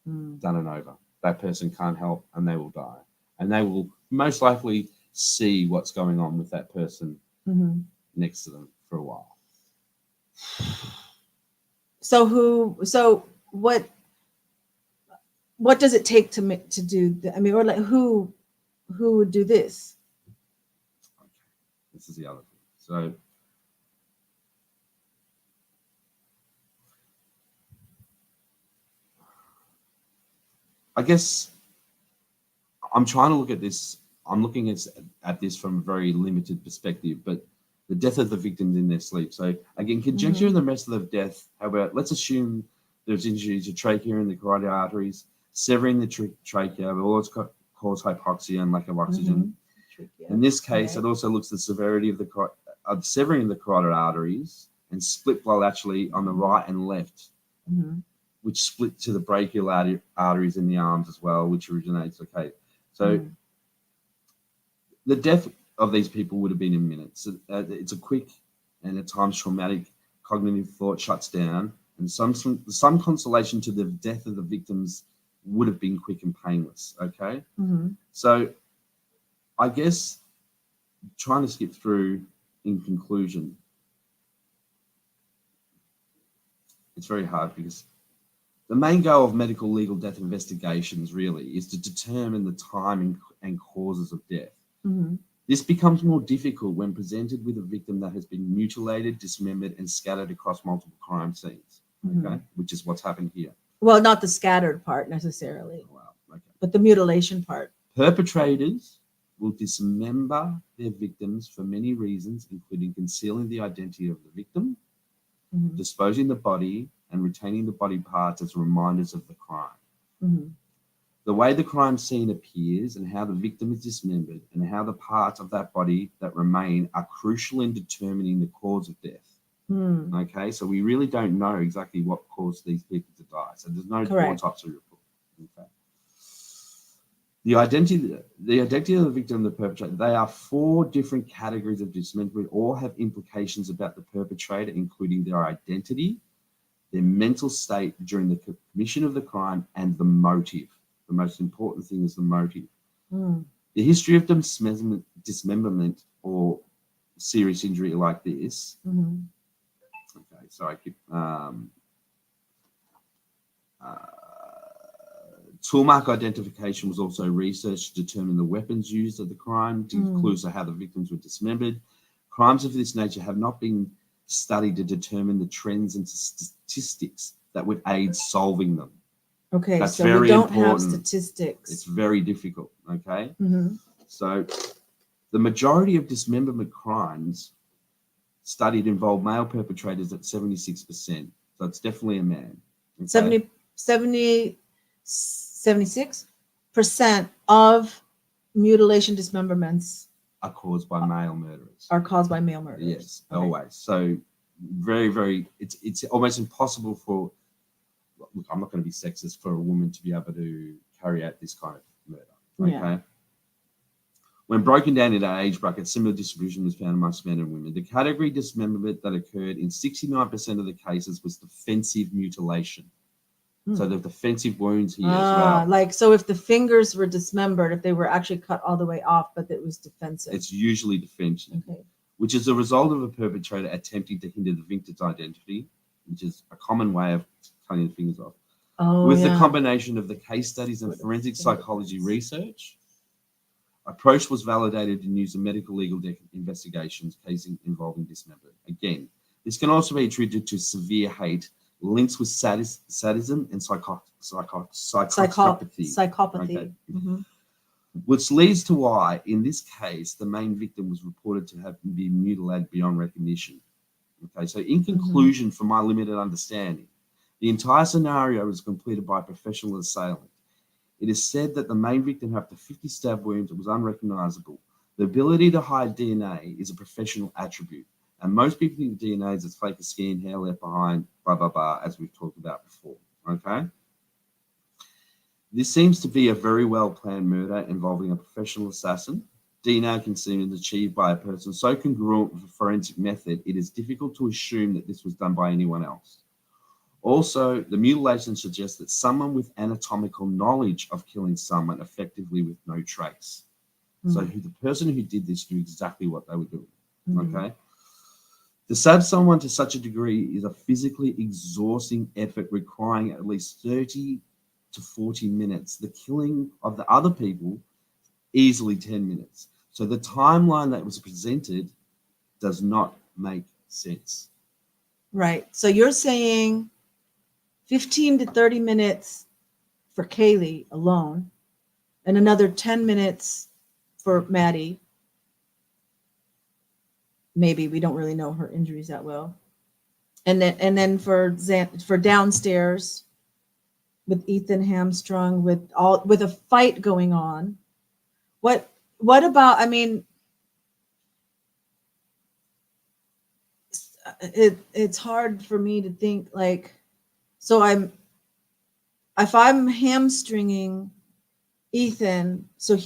Mm. Done and over. That person can't help and they will die. And they will most likely see what's going on with that person next to them for a while. So what does it take to do I mean, or like who would do this? Okay. This is the other thing. So I guess I'm trying to look at this. I'm looking at this from a very limited perspective, but the death of the victims in their sleep. So again, conjecture and the rest of the death. However, let's assume there's injuries to trachea and the carotid arteries, severing the trachea will always cause hypoxia and lack of oxygen. In this case, it also looks at the severity of the severing of the carotid arteries and split bilaterally on the right and left, which split to the brachial arteries in the arms as well, which originates. Okay, so the death of these people would have been in minutes. It's a quick and at times traumatic cognitive thought shuts down, and some consolation to the death of the victims would have been quick and painless. Okay, so I guess trying to skip through in conclusion, it's very hard because the main goal of medical legal death investigations really is to determine the time and causes of death. This becomes more difficult when presented with a victim that has been mutilated, dismembered, and scattered across multiple crime scenes, okay, which is what's happened here. Well, not the scattered part necessarily, but the mutilation part. Perpetrators will dismember their victims for many reasons, including concealing the identity of the victim, disposing the body, and retaining the body parts as reminders of the crime. The way the crime scene appears and how the victim is dismembered and how the parts of that body that remain are crucial in determining the cause of death. Okay, so we really don't know exactly what caused these people to die. So there's no autopsy report. Okay. The identity of the victim and the perpetrator, they are 4 different categories of dismemberment, all have implications about the perpetrator, including their identity, their mental state during the commission of the crime, and the motive. The most important thing is the motive. The history of dismemberment or serious injury like this. Okay, so I keep tool mark identification was also researched to determine the weapons used at the crime, to clues to how the victims were dismembered. Crimes of this nature have not been studied to determine the trends and statistics that would aid solving them. Okay, that's so very we don't important. have statistics. It's very difficult. Okay, so the majority of dismemberment crimes studied involve male perpetrators at 76%. So it's definitely a man. Okay? 76% of mutilation dismemberments are caused by male murderers. Yes, okay. Always. So very, very, it's almost impossible for, look, I'm not going to be sexist, for a woman to be able to carry out this kind of murder. Okay. When broken down into age brackets, similar distribution was found amongst men and women. The category dismemberment that occurred in 69% of the cases was defensive mutilation. So the defensive wounds here as well. Like, so if the fingers were dismembered, if they were actually cut all the way off, but it was defensive. It's usually defensive, which is a result of a perpetrator attempting to hinder the victim's identity, which is a common way of cutting the fingers off. With the combination of the case studies and forensic psychology research, approach was validated and used in medical legal investigations cases involving dismemberment. Again, this can also be attributed to severe hate, links with sadism and psychopathy. Okay. Which leads to why, in this case, the main victim was reported to have been mutilated beyond recognition. Okay, so in conclusion, from my limited understanding, the entire scenario was completed by a professional assailant. It is said that the main victim had up to 50 stab wounds and was unrecognizable. The ability to hide DNA is a professional attribute. And most people think DNA is fake a skin, hair left behind, blah, blah, blah, as we've talked about before, okay? This seems to be a very well-planned murder involving a professional assassin. DNA can seem achieved by a person so congruent with a forensic method, it is difficult to assume that this was done by anyone else. Also, the mutilation suggests that someone with anatomical knowledge of killing someone effectively with no trace. So the person who did this knew exactly what they were doing. Okay. To stab someone to such a degree is a physically exhausting effort requiring at least 30 to 40 minutes. The killing of the other people, easily 10 minutes. So the timeline that was presented does not make sense. Right. So you're saying 15 to 30 minutes for Kaylee alone and another 10 minutes for Maddie. Maybe we don't really know her injuries that well. And then for downstairs with Ethan hamstrung with a fight going on. What about, I mean, it's hard for me to think like, so if I'm hamstringing Ethan so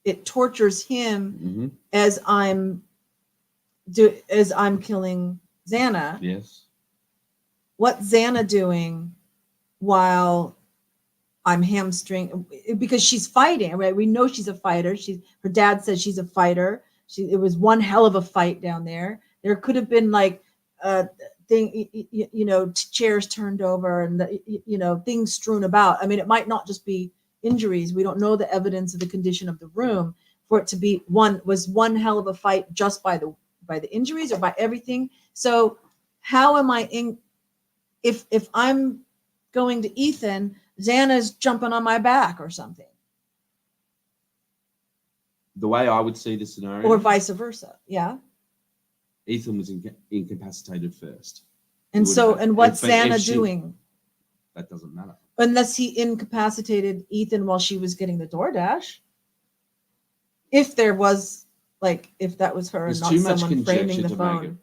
it tortures him as I'm killing Xana. Yes. What's Xana doing while I'm hamstring? Because she's fighting, right? We know she's a fighter. Her dad says she's a fighter. It was one hell of a fight down there. There could have been like chairs turned over and things strewn about. I mean, it might not just be injuries. We don't know the evidence of the condition of the room for it to be one hell of a fight just by the injuries or by everything. So how am I if I'm going to Ethan, Xana's jumping on my back or something? The way I would see the scenario, or vice versa. Yeah. Ethan was incapacitated first. And what's Xana doing? That doesn't matter. Unless he incapacitated Ethan while she was getting the DoorDash. If that was her and not someone framing the phone.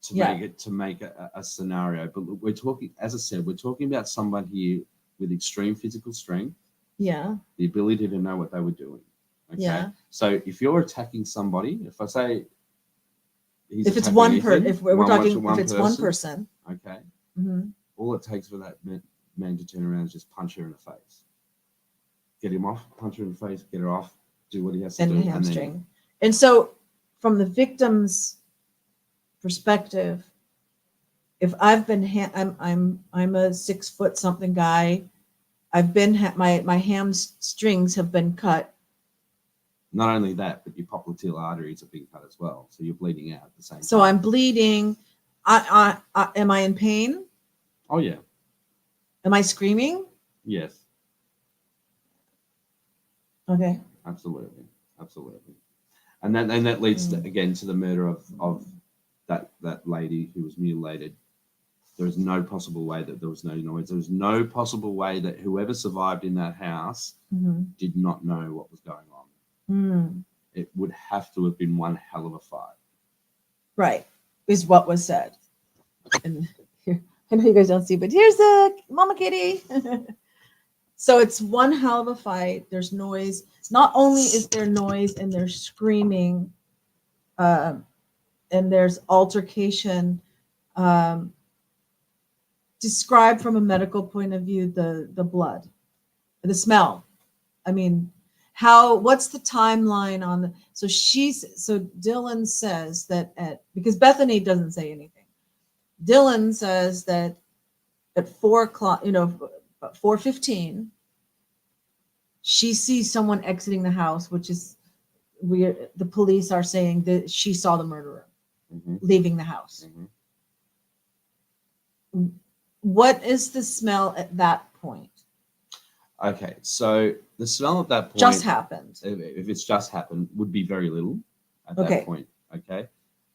To make a scenario. But we're talking, as I said, we're talking about someone here with extreme physical strength. Yeah. The ability to know what they were doing. Okay. Yeah. So if you're attacking somebody, if I say if it's one person, if it's one person. Okay. Mm-hmm. All it takes for that man to turn around is just punch her in the face. Get him off, punch her in the face, get her off, do what he has to do. Hamstring. And so from the victim's perspective, if I've been I'm a 6 foot something guy, I've been my hamstrings have been cut. Not only that, but your popliteal arteries have been cut as well, so you're bleeding out at the same time. So I'm bleeding. Am I in pain? Oh yeah. Am I screaming? Yes. Okay. Absolutely. And that leads again to the murder of that lady who was mutilated. There is no possible way that there was no noise. There was no possible way that whoever survived in that house did not know what was going on. It would have to have been one hell of a fight. Right, is what was said. And here, I know you guys don't see, but here's the Mama Kitty. So it's one hell of a fight. There's noise. Not only is there noise and there's screaming, and there's altercation. Describe from a medical point of view the blood, the smell. I mean, what's the timeline on so Dylan says that because Bethany doesn't say anything. Dylan says that at 4:00, 4:15, she sees someone exiting the house, which is the police are saying that she saw the murderer leaving the house. What is the smell at that point? Okay, so the smell at that point just happened. If it's just happened, would be very little at that point. Okay,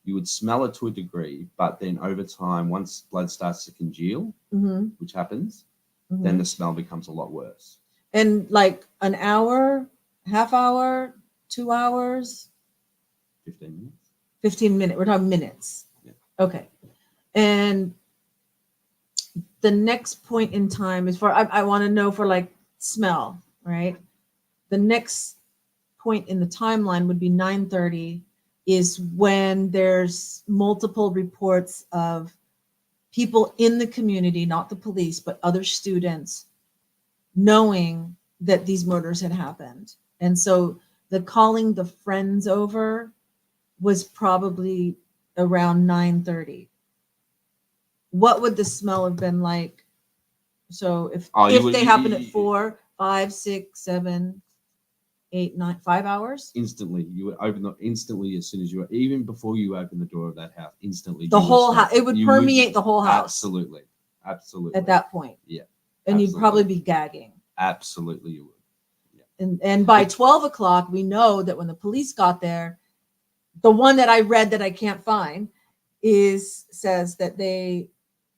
you would smell it to a degree, but then over time, once blood starts to congeal, which happens, then the smell becomes a lot worse. And like an hour, half hour, 2 hours, 15 minutes. 15 minutes. We're talking minutes. Yeah. Okay, and the next point in time is I want to know for like smell, right? The next point in the timeline would be 9:30 is when there's multiple reports of people in the community, not the police, but other students, knowing that these murders had happened. And so the calling the friends over was probably around 9:30. What would the smell have been like? So if they happen at 4, 5, 6, 7, 8, 9, 5 hours, instantly you would open the instantly as soon as you were, even before you open the door of that house, instantly the you would whole smell house, it would you permeate the whole house absolutely at that point. Yeah, And you'd absolutely. probably be gagging. Absolutely you would. And by 12 o'clock, we know that when the police got there, the one that I read that I can't find says that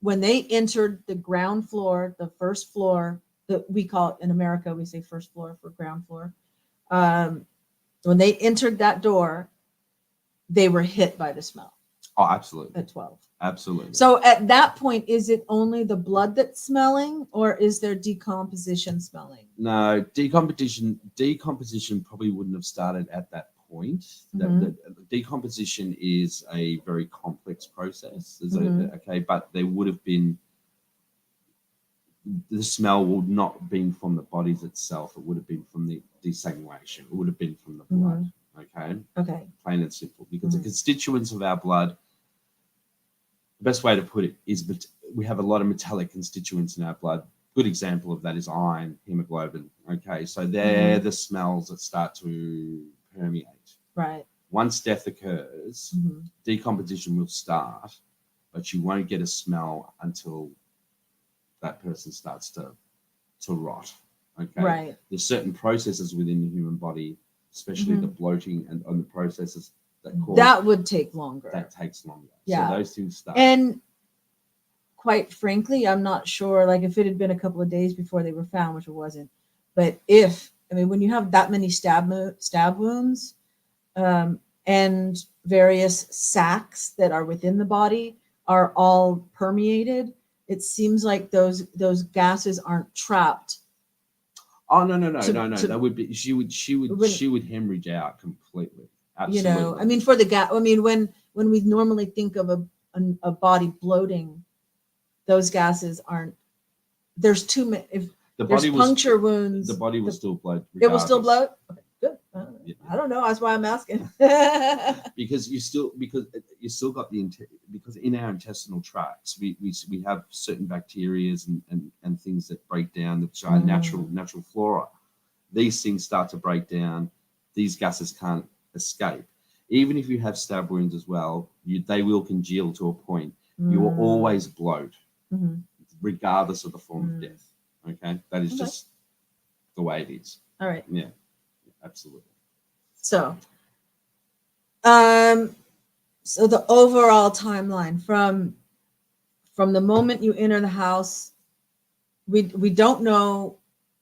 when they entered the ground floor, the first floor, that we call it in America, we say first floor for ground floor. When they entered that door, they were hit by the smell. Oh, absolutely. At 12. Absolutely. So at that point, is it only the blood that's smelling, or is there decomposition smelling? No, decomposition probably wouldn't have started at that point. The decomposition is a very complex process. Okay, but there would have been, the smell would not have been from the bodies itself. It would have been from the desangulation. It would have been from the blood. Okay. Plain and simple. Because the constituents of our blood, the best way to put it is we have a lot of metallic constituents in our blood. Good example of that is iron, hemoglobin. Okay, so they're the smells that start to permeate. Right. Once death occurs, decomposition will start, but you won't get a smell until that person starts to rot. Okay. Right. There's certain processes within the human body, especially the bloating and the processes that would take longer. That takes longer. Yeah. So those things start. And quite frankly, I'm not sure, like if it had been a couple of days before they were found, which it wasn't, but when you have that many stab wounds, and various sacs that are within the body are all permeated, it seems like those gases aren't trapped. Oh no! That would be she would hemorrhage out completely. Absolutely. For the when we normally think of a body bloating, those gases aren't. There's too many. If there's puncture wounds, the body will still bloat. It will still bloat. Okay, good. I don't know. That's why I'm asking. because you still got because in our intestinal tracts we have certain bacteria and things that break down, which are natural flora. These things start to break down. These gases can't escape. Even if you have stab wounds as well, they will congeal to a point. You will always bloat, regardless of the form of death. Okay, that is just the way it is. All right. Yeah, absolutely. So, so the overall timeline from the moment you enter the house, we don't know.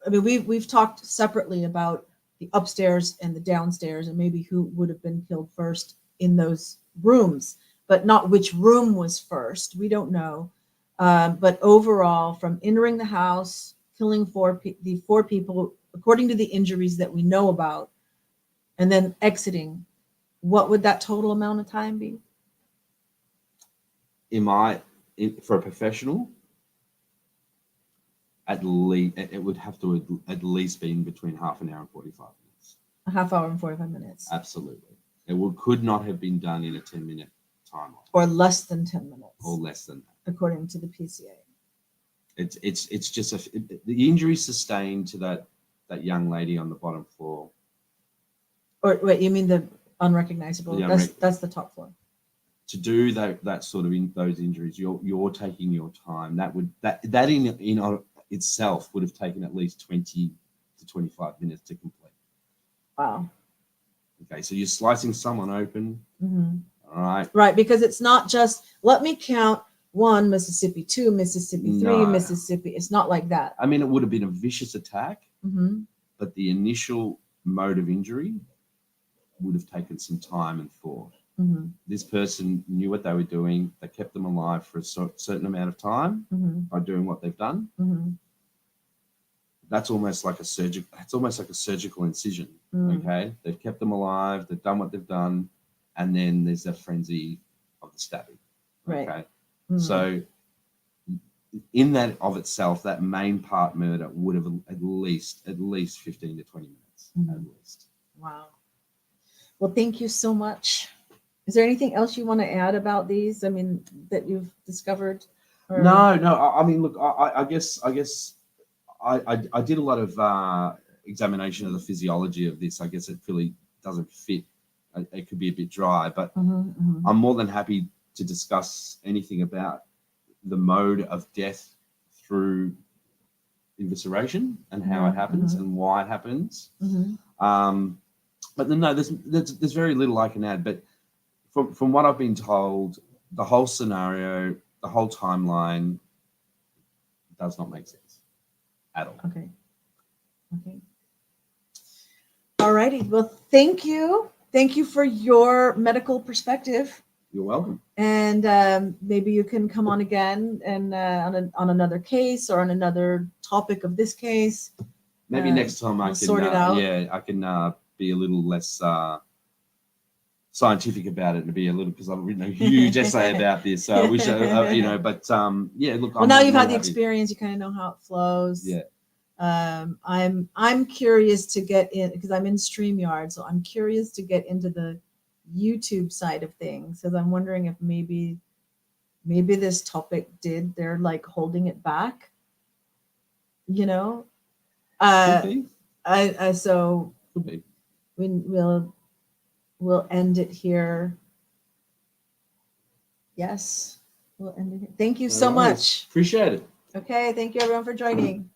I mean, we've talked separately about the upstairs and the downstairs, and maybe who would have been killed first in those rooms, but not which room was first. We don't know. But overall, from entering the house, killing the four people, according to the injuries that we know about, and then exiting, what would that total amount of time be? For a professional, at least it would have to at least be in between half an hour and 45 minutes. A half hour and 45 minutes. Absolutely. It could not have been done in a 10-minute time. Or less than 10 minutes. Or less than that. According to the PCA. It's just the injury sustained to that young lady on the bottom floor. Or wait, you mean the unrecognizable? That's the top floor. To do that sort of those injuries, you're taking your time. That in itself would have taken at least 20 to 25 minutes to complete. Wow. Okay, so you're slicing someone open. All right. Right, because it's not just let me count 1 Mississippi, 2 Mississippi, 3 Mississippi. It's not like that. I mean, it would have been a vicious attack, but the initial mode of injury would have taken some time and thought. This person knew what they were doing. They kept them alive for a certain amount of time by doing what they've done. That's almost like a surgical incision. Okay, they've kept them alive. They've done what they've done, and then there's that frenzy of the stabbing. Right. Okay, so in that of itself, that main part murder would have at least 15 to 20 minutes at least. Wow. Well, thank you so much. Is there anything else you want to add about these? I mean, that you've discovered? Or... No. I mean, look, I guess I did a lot of examination of the physiology of this. I guess it really doesn't fit. It could be a bit dry, but I'm more than happy to discuss anything about the mode of death through evisceration and how it happens and why it happens. But no, there's very little I can add. But from what I've been told, the whole scenario, the whole timeline does not make sense at all. Okay. All righty. Well, thank you. Thank you for your medical perspective. You're welcome. And maybe you can come on again and on another case or on another topic of this case. Maybe next time I can sort it out. Yeah, I can be a little less scientific about it and be a little, because I've written a huge essay about this. So I wish but yeah. Look, well, now you've had the experience. You kind of know how it flows. Yeah. I'm curious to get in because I'm in StreamYard, so I'm curious to get into the YouTube side of things because I'm wondering if maybe this topic they're like holding it back, you know. Could be. So Could be. we'll end it here. Yes, we'll end it here. Thank you so much. Appreciate it. Okay, thank you everyone for joining.